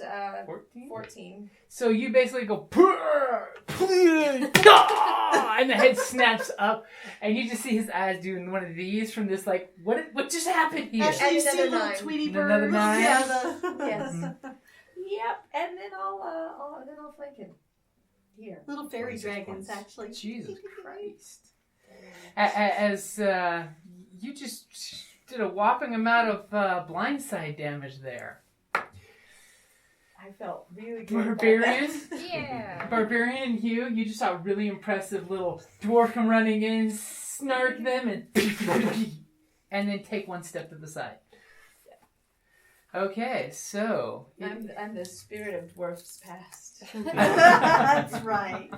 14. 14. So you basically go, "Purr, please, God!" and the head snaps up, and you just see his eyes doing one of these from this, like, what just happened here? Actually, you see Another little nine. Tweety Another birds. nine? Yeah, Yes. Yep. And then I'll flank him here. little fairy 26 dragons, points. actually. Jesus Christ. As you just did a whopping amount of blindside damage there. I felt really good. about Barbarian? that. Yeah. Barbarian and Hugh, you just saw a really impressive little dwarf come running in, snark them, and then take one step to the side. Okay, so... I'm the spirit of dwarfs past. That's right.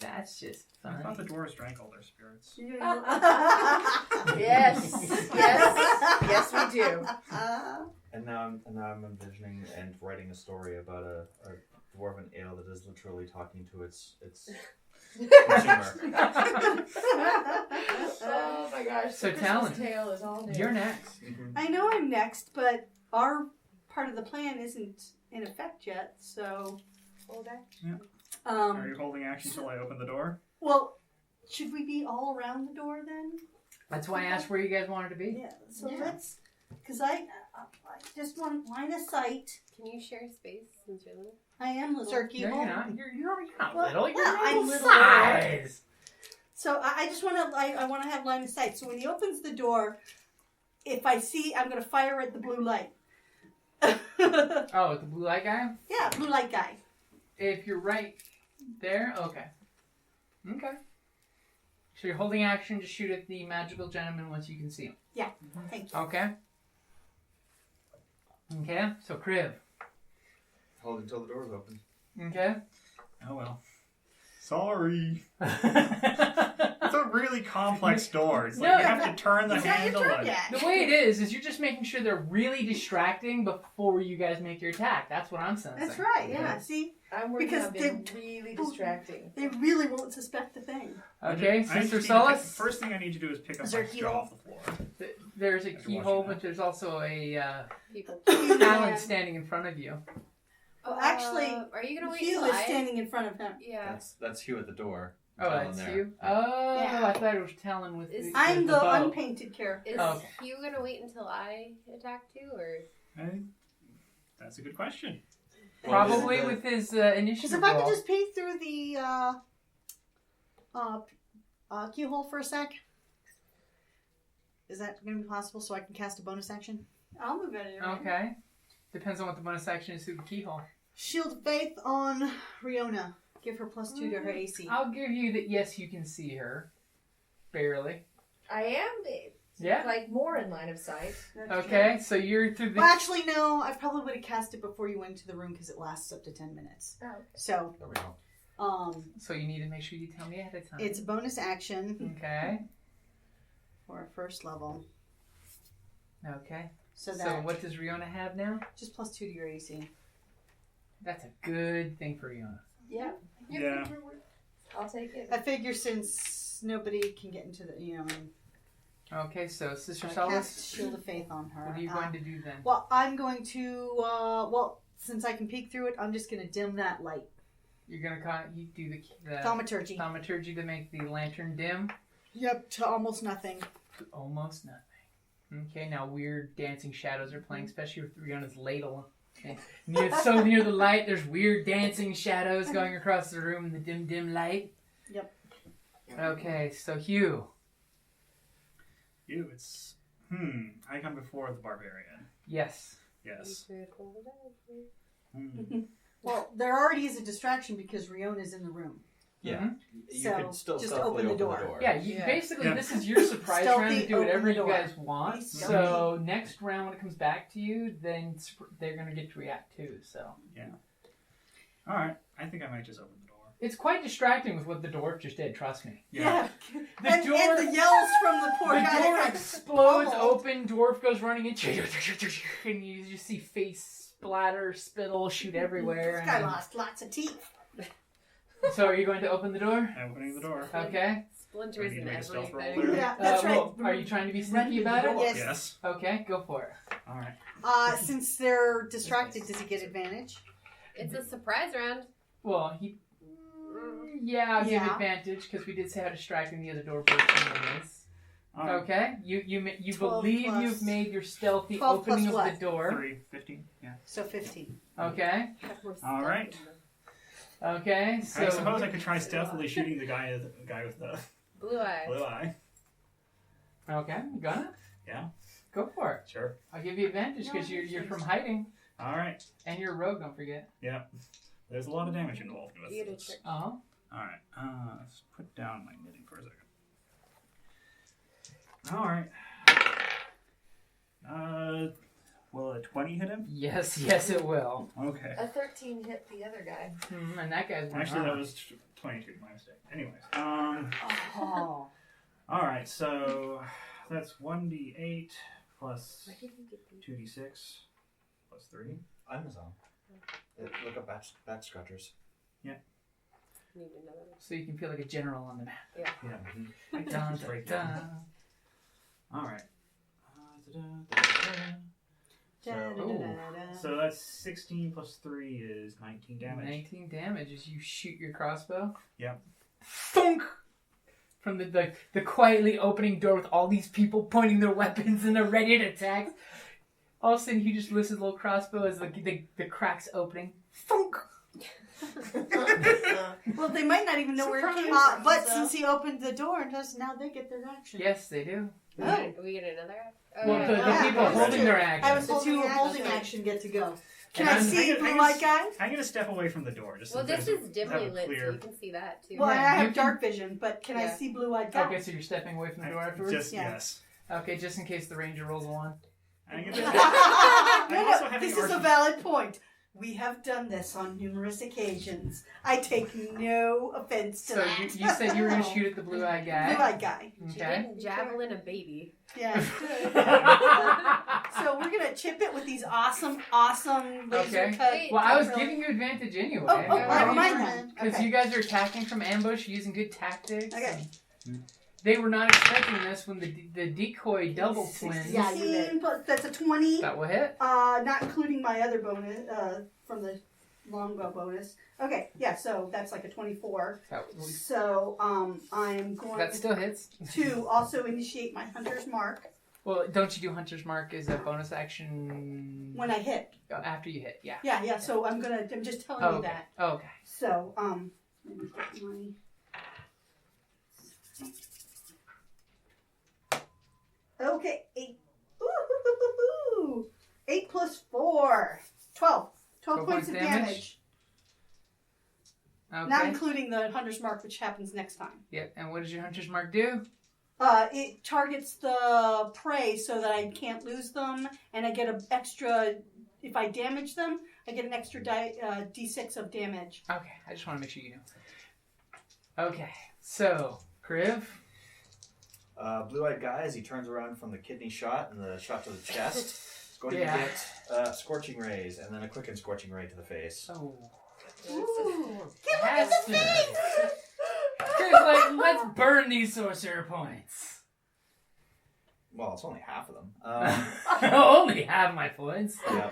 That's just I thought the fine. dwarves drank all their spirits. Yes, we do. And now I'm envisioning and writing a story about a dwarven ale that is literally talking to its consumer. Oh my gosh! So, the Christmas Tallyn, tale is all new. You're next. I know I'm next, but our part of the plan isn't in effect yet, so... Hold that. Are you holding action until I open the door? Well, should we be all around the door then? That's why I asked where you guys wanted to be. Yeah, so Yeah. let's... Because I just want line of sight. Can you share space since you're little? I am little. No, you're not. You're not Well, little. You're well, I'm normal little. size. So I just want to I want to have line of sight. So when he opens the door, if I see, I'm going to fire at the blue light. Oh, the blue light guy? Yeah, blue light guy. If you're right there, okay. Okay. So you're holding action to shoot at the magical gentleman once you can see him. Yeah, thank you. Okay. Okay, so Kriv. Hold until the door's open. Okay. Oh well. Sorry. It's a really complex door. It's like No, you have to turn the It's not your handle. turn and- yet. The way it is you're just making sure they're really distracting before you guys make your attack. That's what I'm sensing. That's right. Yeah. See, I'm working Because on being really distracting. they really won't suspect a thing. Okay, I Sister just need to Solace. pick- First thing I need to do is pick up Is my there a straw keyhole? off the floor. There's a I've been keyhole, watching but that. there's also a People. Talon standing in front of you. Oh, actually, Are you gonna wait Hugh till is I? standing in front of him. Yeah. That's Hugh at the door. Oh, Talon that's there. you? Oh, Yeah. I thought it was Talon with Is- the I'm the bow. unpainted character. Is Oh, okay. Hugh gonna wait until I attack too, or? That's a good question. Probably Well, with his Because initiative if I roll. could just peek through the keyhole for a sec, is that going to be possible? So I can cast a bonus action. I'll move out of here. Okay. Depends on what the bonus action is through the keyhole. Shield of Faith on Riona. Give her +2 to her AC. I'll give you that, yes, you can see her. Barely. I am Yeah. like more in line of sight. Okay, so you're through the... Well, actually, no. I probably would have cast it before you went into the room because it lasts up to 10 minutes. Oh, okay. So, There we go. So you need to make sure you tell me ahead of time. it's a bonus action Okay. for a first level. Okay. So So that what does Riona have now? just +2 to your AC. That's a good thing for Riona. Yeah. Yeah. I'll take it. I figure since nobody can get into the, Okay, so Sister I Solace, cast Shield of Faith on her. what are you going to do then? Well, I'm going to, since I can peek through it, I'm just going to dim that light. You're going to you do the Thaumaturgy. thaumaturgy to make the lantern dim? Yep, to almost nothing. Almost nothing. Okay, now weird dancing shadows are playing, especially with Riona's ladle. Okay. So near the light, there's weird dancing shadows going across the room in the dim light. Yep. Okay, so Hugh. You, it's I come before the barbarian. Yes. Yes. You could hold it out. Hmm. Well, there already is a distraction because Riona's in the room. Yeah. Mhm. You So, could still just stealthily open the open door. Yeah, Yeah. basically Yeah. this is your surprise round to Stealthy, do whatever open the you door. guys want. Be So next round when it comes back to you, then they're going to get to react too. So All right. I think I might just open the door. it's quite distracting with what the dwarf just did, trust me. Yeah. The and the yells from the poor The guy. door that got explodes pummeled. open, dwarf goes running in, and you just see face splatter, spittle shoot everywhere. This guy and- lost lots of teeth. So are you going to open the door? I'm opening the door. Okay. Splinters Do I need in to make a stealth roll everything. there? Yeah, that's well, right. are you trying to be Run sneaky to the about it? door. Yes. Yes. Okay, go for it. All right. Since they're distracted, does he get advantage? It's a surprise round. Well, he Yeah, I'll give Yeah. advantage because we did say how distracting the other door person is. Okay, you 12 believe plus- you've made your stealthy 12 opening plus of what? the door. 3, 15. Yeah. So 15. Okay. All right. Okay. So I suppose I could try stealthily shooting the guy with the Blue eye. blue eye. Okay, you gonna? Yeah. Go for it. Sure. I'll give you advantage because you're from hiding All right. and you're a rogue. Don't forget. Yeah. There's a lot of damage involved with You get a this. trick. Uh-huh. All right. Let's put down my knitting for a second. All right. Will a 20 hit him? Yes, it will. Okay. A 13 hit the other guy. And that guy's one Actually, that arm. was 22. My mistake. Anyways. Oh. All right. So that's 1d8 plus Why didn't you get these? 2d6 plus 3. Amazon. Look up back scratchers. Need another one. So you can feel like a general on the map. Yeah. Dun, dun, Right dun. All right. Da-da-da-da-da. So that's 16 plus 3 is 19 damage. 19 damage as you shoot your crossbow. Yep. Thunk! From the quietly opening door with all these people pointing their weapons and they're ready to attack. All of a sudden, he just lifts his little crossbow as the crack's opening. Thunk! Well, they might not even know where it came Surprise. from. But since he opened the door, now they get their action. Yes, they do. We get another act? Oh, Well, the yeah. people Yeah. holding their I action. was the two Holding holding action. action get to go. Can And I I'm- see I blue guess- white guy? I'm gonna step away from the door just. Well, so this there's is a- dimly have a lit, clear- so you can see that too. Well, I Yeah, have you can- dark vision, but can I Yeah. see blue white guy? Okay, so you're stepping away from the door afterwards? Just Yeah. yes. Okay, just in case the ranger rolls a 1. I'm No, also no, having this is a archers- valid point. We have done this on numerous occasions. I take no offense to So that. you said you were going to shoot at the blue-eyed guy? Blue-eyed guy. She Okay. didn't javelin a baby. Yeah. So we're gonna chip it with these awesome laser Okay. cut. Wait, Well, I was acrylic- giving you advantage anyway. Oh, never mind Okay. then. Because Okay. you guys are attacking from ambush using good tactics. Okay. and They were not expecting this when the decoy double twins. Yeah, 16 plus that's a 20. That will hit. Not including my other bonus from the longbow bonus. Okay, yeah, so that's like a 24. So I'm going That still hits. to also initiate my hunter's mark Well, don't you do Hunter's Mark as a bonus action when I hit. after you hit? Yeah. Yeah. So I'm just telling you Okay. that. Okay. So let me get my. Okay, 8. Ooh, 8 plus 4. 12. 12 points of damage. Okay. Not including the Hunter's Mark, which happens next time. Yep. And what does your Hunter's Mark do? It targets the prey so that I can't lose them, and I get an extra. If I damage them, I get an extra d6 of damage. Okay. I just want to make sure you know. Okay. So, Kriv. Blue-eyed guy, as he turns around from the kidney shot and the shot to the chest, is going Yeah. to get Scorching Rays and then a quick and Scorching Ray to the face. Oh. Ooh. Has to. Kriv's like, let's burn these sorcerer points. Well, it's only half of them. I only have my points. Yeah.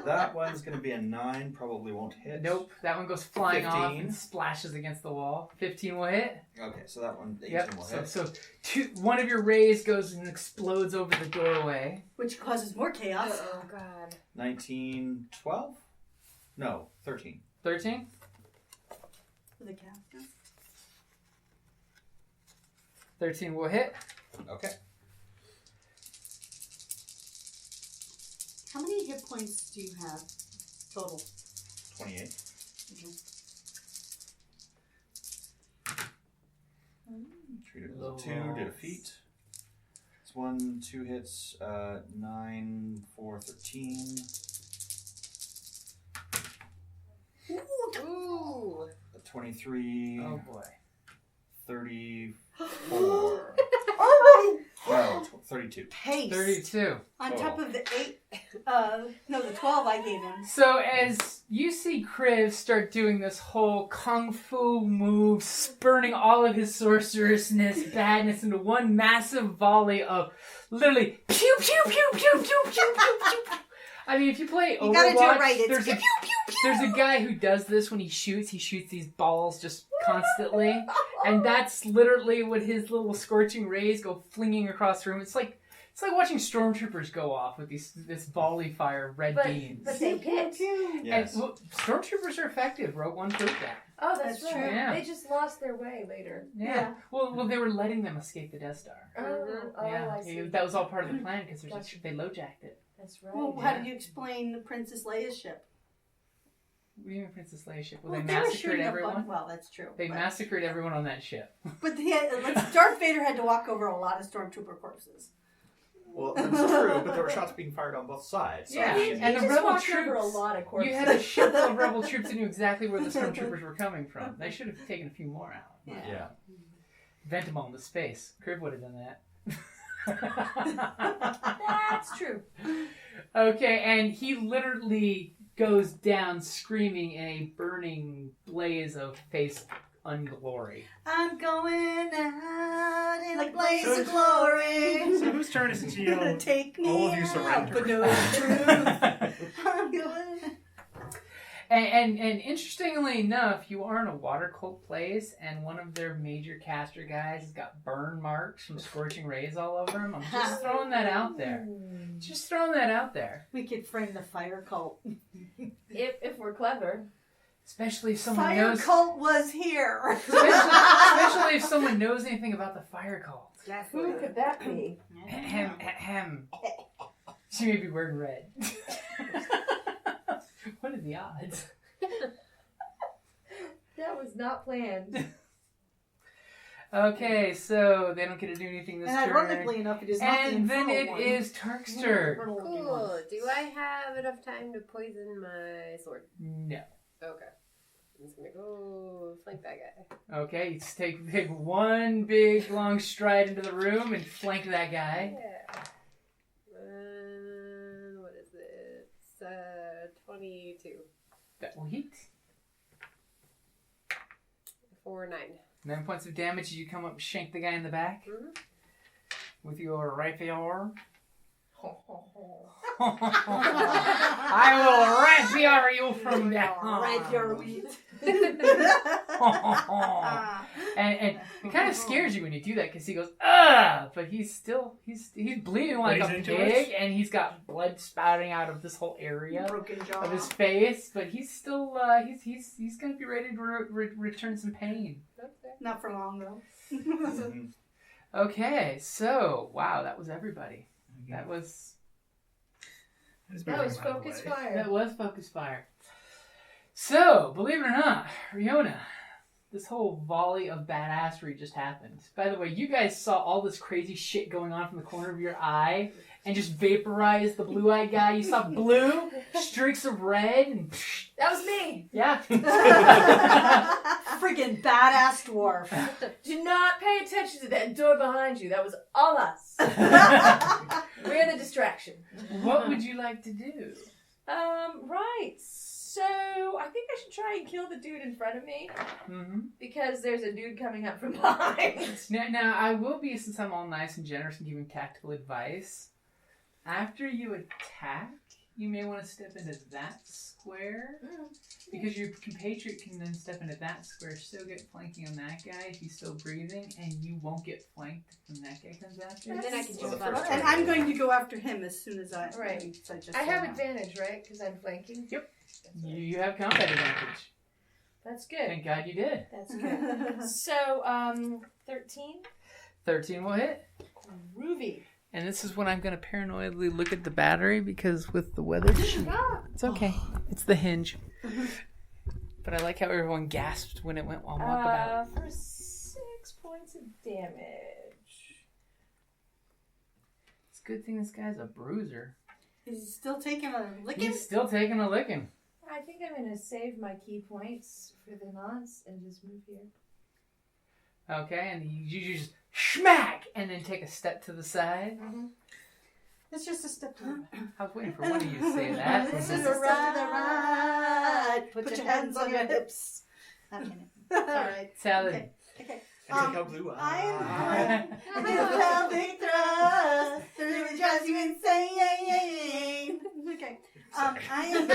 That one's going to be a 9, probably won't hit. Nope, that one goes flying off 15. and splashes against the wall. 15 will hit. Okay, so that one, 18 Yep. will So, hit. one of your rays goes and explodes over the doorway. Which causes more chaos. Oh, God. 19, 12? No, 13. 13. For the captain. 13 will hit. Okay. How many hit points do you have total? 28. Treated as a 2 to defeat. It's 1, 2 hits, 9, 4, 13. Ooh. 23, Oh boy. 34. Oh No, 32. Paste. 32. On Total. top of the 8, the 12 I gave him. So as you see Kriv start doing this whole kung fu move, spurning all of his sorcerousness, badness into one massive volley of literally pew pew pew pew pew pew pew pew. I mean, if you play Overwatch, You gotta do it right. It's there's, pew, a, pew, pew, pew. there's a guy who does this when he shoots. He shoots these balls just constantly. And that's literally what his little scorching rays go flinging across the room. It's like watching stormtroopers go off with this volley fire red beams. But they hit. Yes. And, well, stormtroopers are effective. Rogue One proved that. Oh, that's That's right. true. Yeah. They just lost their way later. Yeah. Well, they were letting them escape the Death Star. I see. That was all part of the plan because Gotcha. they low-jacked it. That's right. Well, how did you explain the Princess Leia's ship? What do you mean Princess Leia ship? Well, Well, they they were massacred shooting everyone. Well, that's true. They massacred everyone on that ship. But Darth Vader had to walk over a lot of stormtrooper corpses. Well, that's true, but there were shots being fired on both sides. So Yeah, I mean, and the just rebel walked over troops. a lot of corpses. You had a ship full of rebel troops and knew exactly where the stormtroopers were coming from. They should have taken a few more out. yeah. Vent them all into space. Kriv would have done that. That's true. Okay, and he literally goes down screaming in a burning blaze of face unglory. I'm going out in a blaze so- of glory. So whose turn is it to yell? Take me All of you out, surrender. but no truth. I'm going. And interestingly enough, you are in a water cult place, and one of their major caster guys has got burn marks from scorching rays all over him. I'm just throwing that out there. Just throwing that out there. We could frame the fire cult. If we're clever. Especially if someone Fire knows. cult was here. Especially if someone knows anything about the fire cult. Who could that be? Ahem. She may be wearing red. What are the odds? That was not planned. Okay, so they don't get to do anything this And turn. ironically enough, it is not the And then infernal it one. is Turkster. Cool. Do I have enough time to poison my sword? No. Okay. I'm just gonna go flank that guy. Okay, you just take one big long stride into the room and flank that guy. Yeah. What is it? It's 22. That will hit. 4, 9. 9 points of damage as you come up and shank the guy in the back Mhm. with your rapier. I will rapier you from now. Red your wheat. and it kind of scares you when you do that because he goes but he's bleeding like But a he's into pig and he's got blood spouting out of this whole area Broken jaw. of his face, but he's still he's gonna be ready to return some pain. Okay. Not for long though. Okay, so wow, that was everybody. That was Focus Fire. Focus Fire. So, believe it or not, Riona, this whole volley of badassery just happened. By the way, you guys saw all this crazy shit going on from the corner of your eye and just vaporized the blue-eyed guy. You saw blue, streaks of red, and That was me. yeah. Friggin' badass dwarf. Do not pay attention to that door behind you. That was all us. We're the distraction. What would you like to do? Right. So I think I should try and kill the dude in front of me Mm-hmm. because there's a dude coming up from behind. Now, I will be, since I'm all nice and generous and giving tactical advice, after you attack, you may want to step into that square, because your compatriot can then step into that square, still get flanking on that guy if he's still breathing, and you won't get flanked when that guy comes after. And then I can Well, just the first And I'm going to go after him as soon as I. Right. just I have saw him. advantage, right? Because I'm flanking. Yep. You have combat advantage. That's good. Thank God you did. That's good. So, 13. 13 will hit. Groovy. And this is when I'm going to paranoidly look at the battery, because with the weather... It's okay. It's the hinge. But I like how everyone gasped when it went on walkabout. For 6 points of damage. It's a good thing this guy's a bruiser. Is he still taking a licking? He's still taking a licking. I think I'm going to save my key points for the nonce and just move here. Okay, and you just smack, and then take a step to the side. It's just a step to the right. I was waiting for one of you to say that. This is a step to the right. Put your hands on your hips. Okay. All right. Tallyn. Okay. Okay. I take out blue I eye. am pelvic thrust. It really drives you insane. Okay. I am.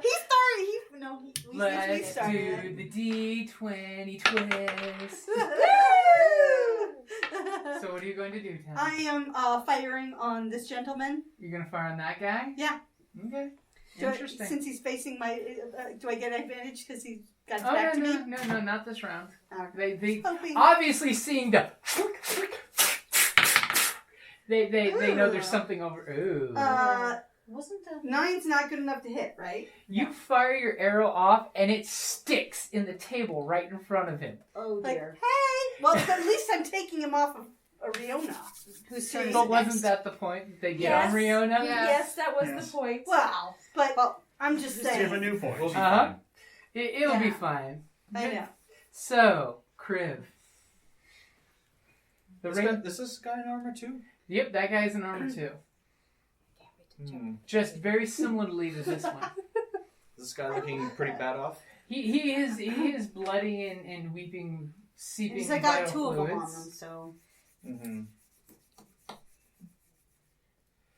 He started. We Let's started. do the D20 twist. So what are you going to do, Tallyn? I am firing on this gentleman. You're going to fire on that guy? Yeah. Okay. Interesting. Since he's facing my, do I get advantage because he's got his Oh, back to me? no, not this round. Okay. They Hoping. obviously seeing the they know there's something over. Ooh. Wasn't the 9's not good enough to hit, right? You fire your arrow off and it sticks in the table right in front of him. oh Like, dear. hey! Well, at least I'm taking him off of Riona. Who's turning But it wasn't next. that the point? They get Yes. on Riona? Yeah. Yes, that was Yes. the point. Well, but I'm just Just give a saying. new point. We'll be Uh-huh. fine. It'll be Yeah. fine. I know. So, Kriv. This is guy in armor too? Yep, that guy's in armor too. Just very similarly to this one. Is this guy looking pretty bad off? He is bloody and weeping, seeping Because I got vital 2 of them on fluids. them, so. Mm-hmm.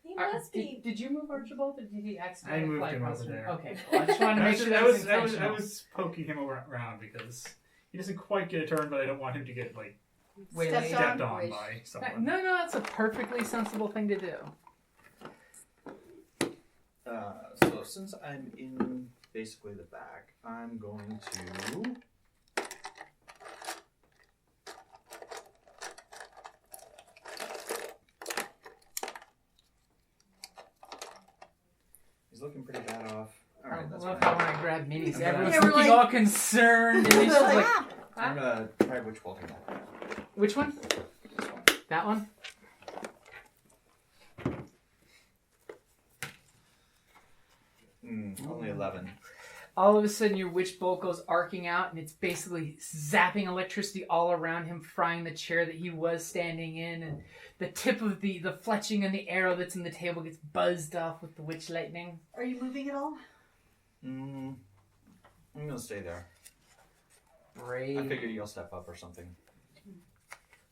He must be. Did you move Archibald, or did he accidentally I moved fly him across over the- there. Okay, cool. I just wanted to make sure that I was was intentional. poking him around because he doesn't quite get a turn, but I don't want him to get like Waylaid. stepped on by someone. No, that's a perfectly sensible thing to do. So since I'm in basically the back, I'm going to he's looking pretty bad off. Alright, I that's love fine. how when I grab minis, Yeah, everyone's we're looking like- all concerned, and it's just like, I'm gonna try witch bolting that. which one? This one. That one? Only 11. All of a sudden, your witch bolt goes arcing out, and it's basically zapping electricity all around him, frying the chair that he was standing in, and the tip of the fletching and the arrow that's in the table gets buzzed off with the witch lightning. Are you moving at all? I'm gonna stay there. I Brave. figured you'll step up or something.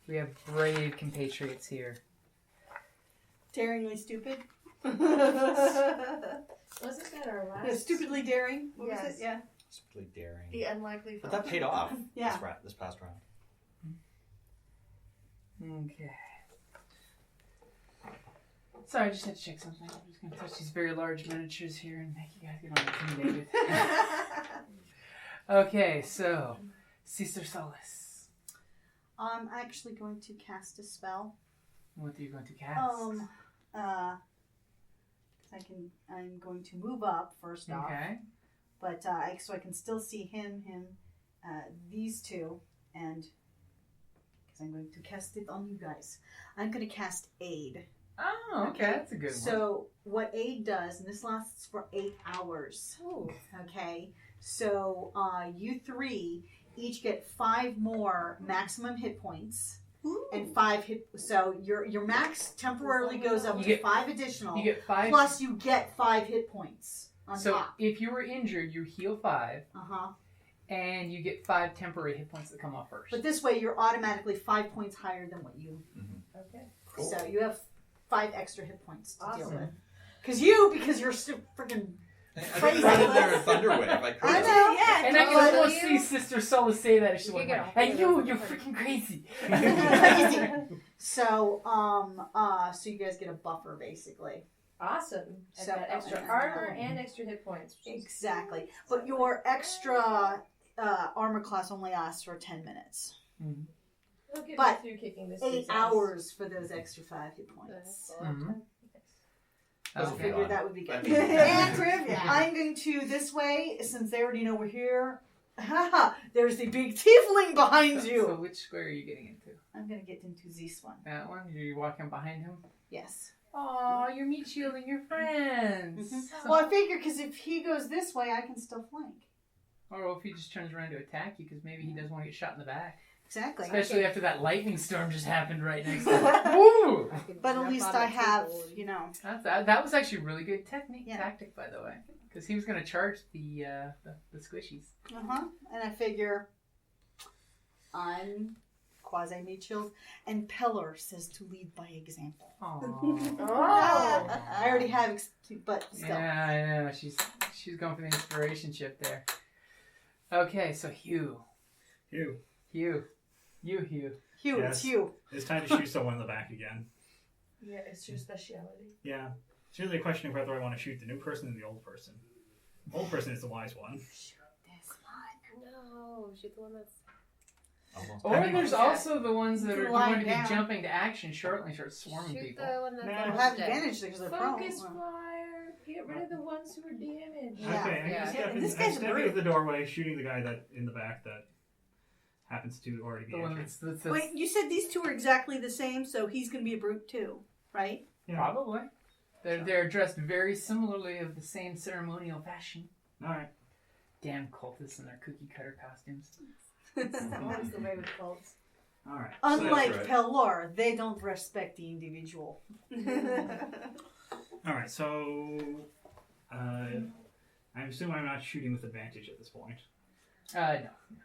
We have brave compatriots here. Daringly stupid? Wasn't that our last? Stupidly daring? What was Yes. it? Yeah. Simply daring. The unlikely. But that paid off. Yeah. This past round. Okay. Sorry, I just had to check something. I'm just going to touch these very large miniatures here and make you guys get all intimidated. Okay, so, Sister Solace. I'm actually going to cast a spell. What are you going to cast? I'm going to move up first off. Okay. But so I can still see him, these two, and because I'm going to cast it on you guys. I'm going to cast Aid. Oh, okay, that's a good one. So what Aid does, and this lasts for 8 hours. Oh. Okay. So you 3 each get 5 more maximum hit points. Ooh. And 5 hit. So your max temporarily goes up You to get- 5 additional. You get 5. Plus you get 5 hit points on So top. if you were injured, you heal 5, Uh-huh. and you get 5 temporary hit points that come off first. But this way you're automatically 5 points higher than what you. Okay. Cool. So you have 5 extra hit points to deal Awesome. with. Because you're so freaking. I didn't run in there in Thunderwave. I could I have. know. Yeah. And I can Totally. almost see Sister Solace say that. She You went, could get a "And whole you're other freaking crazy." So so you guys get a buffer basically. Awesome. And So- got extra armor and extra hit points. Exactly. But your extra armor class only lasts for 10 minutes. It'll get But me through kicking this 8 dude's ass. hours for those extra 5 hit points. Mhm. I Okay. figured that would be good. That'd be And good. Kriv, I'm going to this way, since they already know we're here. Haha, there's the big tiefling behind you. So which square are you getting into? I'm going to get into this one. That one? You're walking behind him? Yes. Oh, you're meat shielding your friends. So- Well, I figure because if he goes this way, I can still flank. or if he just turns around to attack you, because maybe he doesn't want to get shot in the back. Exactly. Especially after that lightning storm just happened right next to him. Woo! But at least I have, you know. That was actually a really good Yeah. tactic, by the way. Because he was going to charge the squishies. And I figure I'm quasi-made shield. And Pelor says to lead by example. I already have, but still. Yeah, I know. She's going for the inspiration chip there. Okay, so Hugh. Hugh. Hugh, Yes. it's Hugh. It's time to shoot someone in the back again. Yeah, it's your speciality. Yeah. It's really a question of whether I want to shoot the new person or the old person. Old person is the wise one. No, she's the one that's. Almost. Or there's also the ones that You are can lie going to be down. jumping to action shortly, start swarming Shoot people. the one that's No. They'll on have deck. advantage because they're prone. Focus fire. Get rid of the ones who are damaged. Yeah. Okay, Yeah. I'm stepping, This I'm guy's a stepping brute. at the doorway, shooting the guy that in the back that happens to already be The one injured. that's Wait, you said these two are exactly the same, so he's going to be a brute too, right? Yeah. probably. They're dressed very similarly of the same ceremonial fashion. Alright. Damn cultists in their cookie cutter costumes. Always the way with cults. Alright. Unlike right. Pelor, they don't respect the individual. Alright, so I assume I'm not shooting with advantage at this point. No.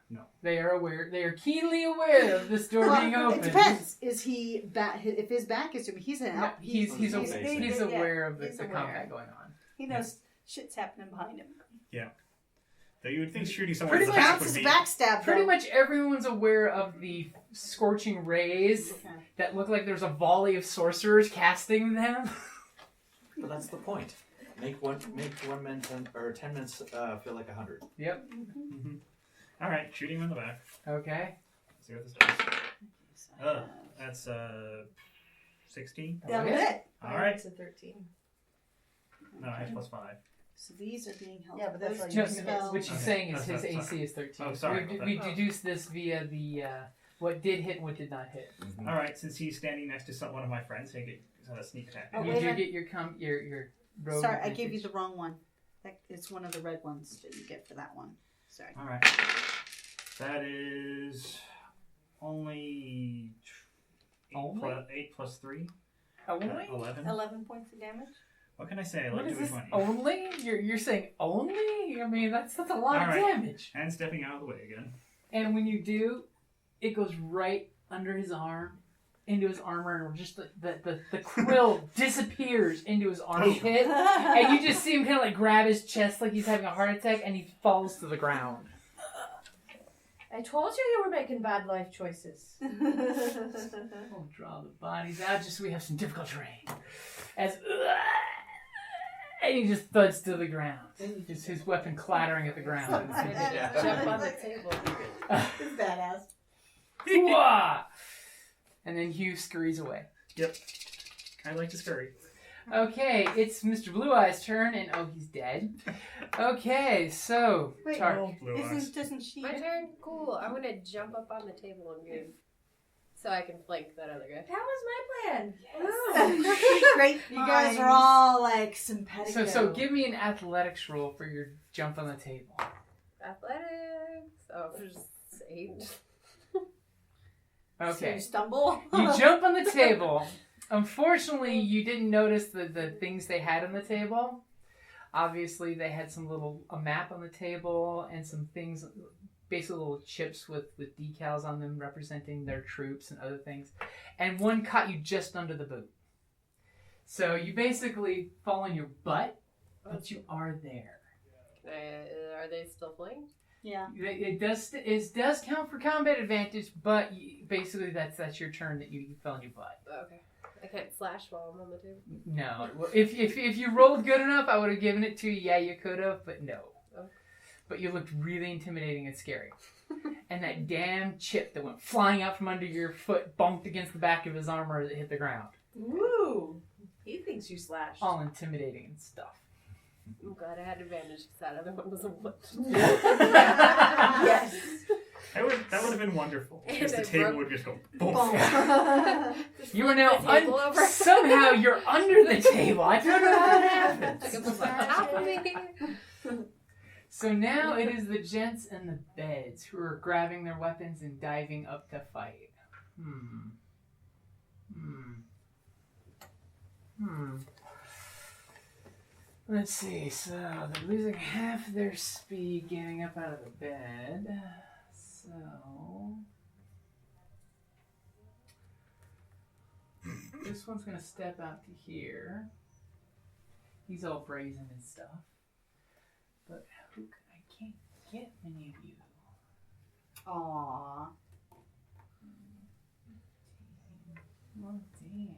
No. They are aware. They are keenly aware of this door being Well, open. it depends. Is he back? If his back is to me, he's an No, out. he's he's aware of the he's aware. combat going on. He knows shit's happening behind him. Though you would think shooting someone Pretty in the back Counts would as be... backstab. Pretty though. much everyone's aware of the scorching rays Okay. that look like there's a volley of sorcerers casting them. But that's the point. Make one minute 10 minutes feel like 100. Yep. Mhm. Alright, shooting him in the back. Okay. Let's see what this does. That's 16. That'll Okay. hit. Alright. It's a 13. No, I have +5. So these are being held. Yeah, but that's Those like two No, your spells. what she's Okay. saying is his That's- AC is 13. Oh, sorry We about that. deduced this via the what did hit and what did not hit. Alright, since he's standing next to one of my friends, he gets a sneak attack. Oh, you wait, do I- get your rogue Sorry, I gave you advantage. the wrong one. It's one of the red ones that you get for that one. Sorry. Alright. That is only 8 plus 3. Only? 11. 11 points of damage. What can I say? I What like is doing this? 20. Only? You're saying only? I mean, that's a lot of Alright. damage. And stepping out of the way again. And when you do, it goes right under his arm, into his armor, and just the quill disappears into his armpit. And you just see him kind of like grab his chest like he's having a heart attack, and he falls to the ground. I told you were making bad life choices. We'll draw the bodies out just so we have some difficult terrain. As and he just thuds to the ground. Just his weapon clattering at the ground. Jump on the table. It's badass. Wah! And then Hugh scurries away. Yep. I like to scurry. Okay, it's Mr. Blue Eye's turn, and oh, he's dead. Okay, so Wait, Tark. Blue eyes. doesn't she? My turn? Cool. I'm gonna jump up on the table and give. So I can flank that other guy. That was my plan. Great. You guys are all like simpatico. So give me an athletics roll for your jump on the table. Athletics. Oh, just 8. So Okay. you stumble. You jump on the table. Unfortunately, you didn't notice the things they had on the table. Obviously, they had a map on the table and some things, basically little chips with decals on them representing their troops and other things. And one caught you just under the boot. So you basically fall on your butt, but you are there. Are they still flanked? Yeah. It does count for combat advantage, but basically that's your turn that you fell on your butt. Okay. I can't slash while I'm on the table. No. Well, if you rolled good enough, I would have given it to you. Yeah, you could have, but no. Okay. But you looked really intimidating and scary. And that damn chip that went flying out from under your foot bumped against the back of his armor as it hit the ground. Ooh. He thinks you slashed. All intimidating and stuff. I'm glad I had advantage because that other one was a 1. Yes. That would have been wonderful. And Because the I table broke- would just go boom. You are now the table over. somehow you're under the table. I don't know how that I can happens. put my top of me. So now it is the gents and the beds who are grabbing their weapons and diving up to fight. Let's see, so they're losing half their speed getting up out of the bed. So this one's gonna step out to here. He's all brazen and stuff. But I can't get many of you. Aww. Oh, damn.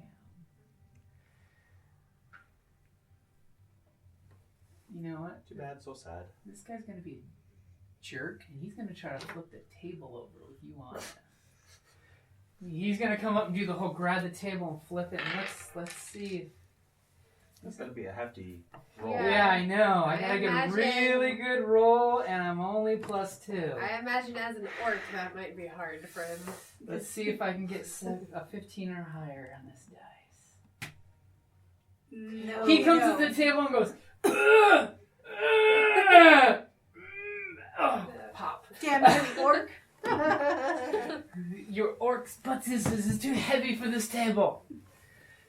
You know what? Too bad, so sad. This guy's gonna be a jerk, and he's gonna try to flip the table over with you on it. He's gonna come up and do the whole grab the table and flip it, and let's see. That's gonna be a hefty roll. Yeah, I know. I gotta get a imagine- really good roll, and I'm only +2. I imagine as an orc that might be hard for him. Let's see if I can get a 15 or higher on this dice. No. He comes no. to the table and goes, "Ugh! Ugh! Oh, pop. Damn heavy orc. Your orc's butt is too heavy for this table."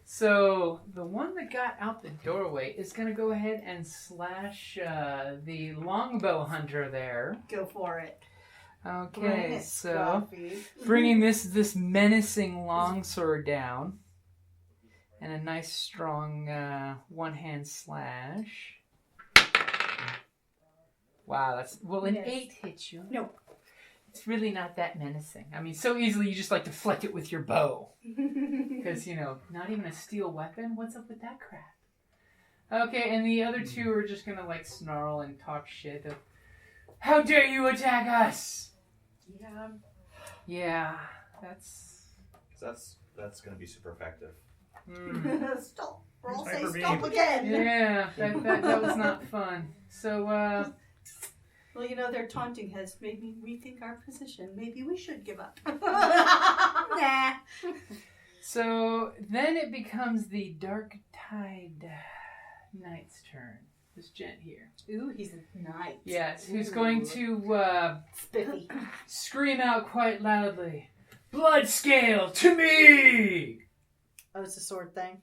So the one that got out the doorway is going to go ahead and slash the longbow hunter there. Go for it. Okay, Bring it, so Scruffy. bringing this menacing longsword down, and a nice strong one-hand slash. Wow, that's an Yes. 8 hits you. No. It's really not that menacing. I mean, so easily you just like deflect it with your bow. Because, not even a steel weapon? What's up with that crap? Okay, and the other two are just gonna, snarl and talk shit of, "How dare you attack us?" Yeah, that's gonna be super effective. Stop. Roll Thanks say for being- stop again. Yeah, that was not fun. So, Well, their taunting has made me rethink our position. Maybe we should give up. Nah. so then it becomes the Dark Tide Knight's turn. This gent here. Ooh, he's a knight. Yes, who's Ooh. going to Spiffy. scream out quite loudly, "Bloodscale to me!" Oh, it's a sword thing.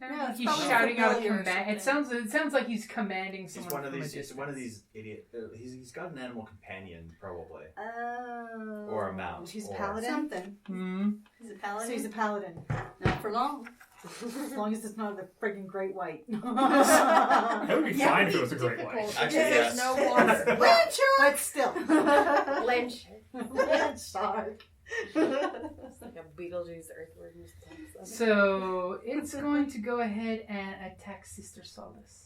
No, it's he's probably shouting out a familiar or command. It sounds like he's commanding He's someone one of from a these. He's distance. one of these idiot. He's got an animal companion probably, Oh. or a mount. He's a or- paladin. Something. Hmm. He's a paladin. So he's a paladin. Not for long. As long as it's not the friggin' great white. It would be fine if it was a great white. Difficult. Actually, There's yes. no water. But still. Lynch. Sorry. It's like a Beetlejuice earthworm. So it's going to go ahead and attack Sister Solace.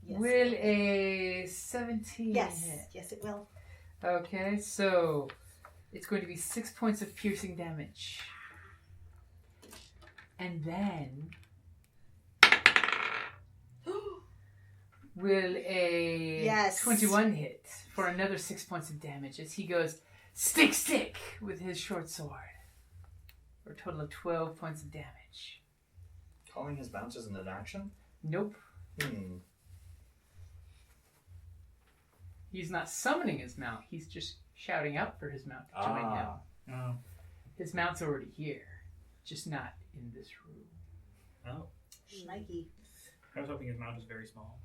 Yes. Will a 17 Yes. hit? Yes, it will. Okay, so it's going to be 6 points of piercing damage. And then will a Yes. 21 hit for another 6 points of damage as he goes stick with his short sword. For a total of 12 points of damage. Calling his mounts isn't an action. Nope. He's not summoning his mount. He's just shouting out for his mount to join him. Oh. His mount's already here, just not in this room. Oh. Schnikey. I was hoping his mount was very small.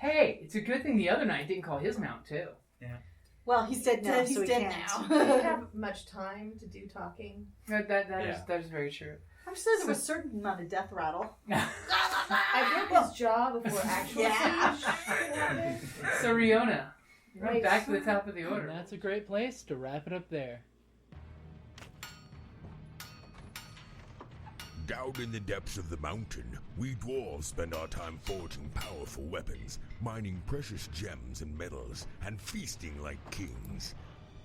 Hey, it's a good thing the other knight didn't call his mount too. Yeah. Well, he's dead now. He's so he dead can't. Do you have much time to do talking? That Yeah. is very true. I'm sure there was a certain amount of death rattle. I broke his jaw before actual Yeah. siege. So Riona, you're Right. back to the top of the And order. that's a great place to wrap it up there. Down in the depths of the mountain, we dwarves spend our time forging powerful weapons, mining precious gems and metals, and feasting like kings.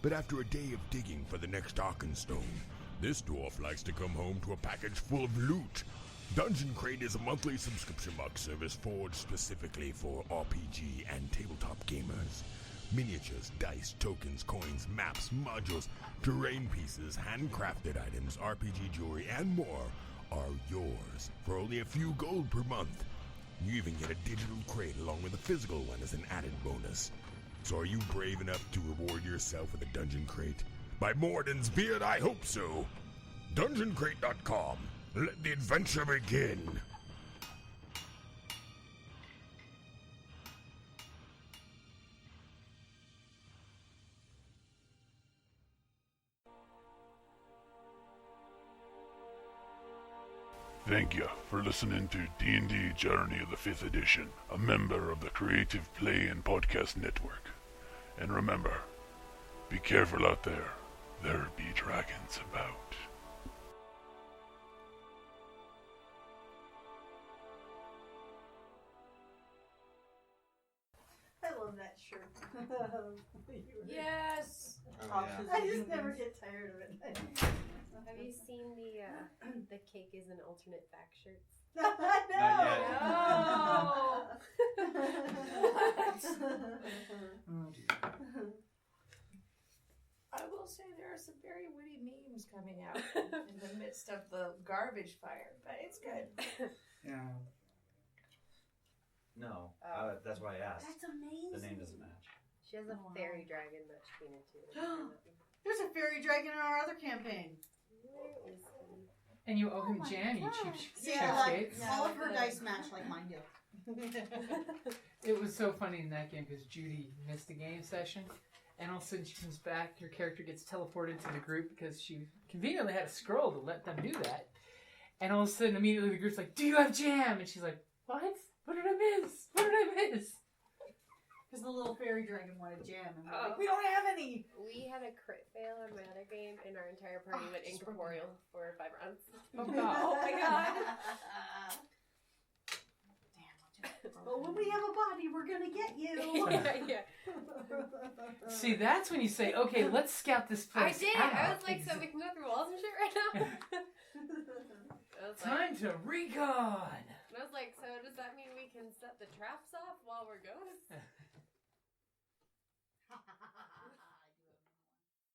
But after a day of digging for the next Arkenstone, this dwarf likes to come home to a package full of loot. Dungeon Crate is a monthly subscription box service forged specifically for RPG and tabletop gamers. Miniatures, dice, tokens, coins, maps, modules, terrain pieces, handcrafted items, RPG jewelry, and more are yours for only a few gold per month. You even get a digital crate along with a physical one as an added bonus. So are you brave enough to reward yourself with a Dungeon Crate? By Morden's beard, I hope so. DungeonCrate.com. Let the adventure begin. Thank you for listening to D&D Journey of the 5th Edition, a member of the Creative Play and Podcast Network. And remember, be careful out there. There be dragons about. I love that shirt. Yes. I just never get tired of it. Have you seen the cake is an alternate back shirts? No. Oh, dear. I will say there are some very witty memes coming out in the midst of the garbage fire, but it's good. Yeah. No, that's why I asked. That's amazing. The name doesn't match. She has a fairy dragon match between the two. There's a fairy dragon in our other campaign. Where is he? And you owe him jam, you cheapskates. All of her dice match like mine do. It was so funny in that game because Judy missed a game session, and all of a sudden she comes back, her character gets teleported to the group because she conveniently had a scroll to let them do that. And all of a sudden, immediately the group's like, "Do you have jam?" And she's like, "What? What did I miss? What did I miss?" Because the little fairy dragon wanted jam, and we're like, we don't have any. We had a crit fail on my other game, and our entire party went incorporeal for 5 rounds. Oh god! Oh my god! But when we have a body, we're gonna get you. yeah. See, that's when you say, "Okay, let's scout this I place did. out." I was like, so we can go through walls and shit right now. I was Time like, to recon. and I was like, so does that mean we can set the traps off while we're going?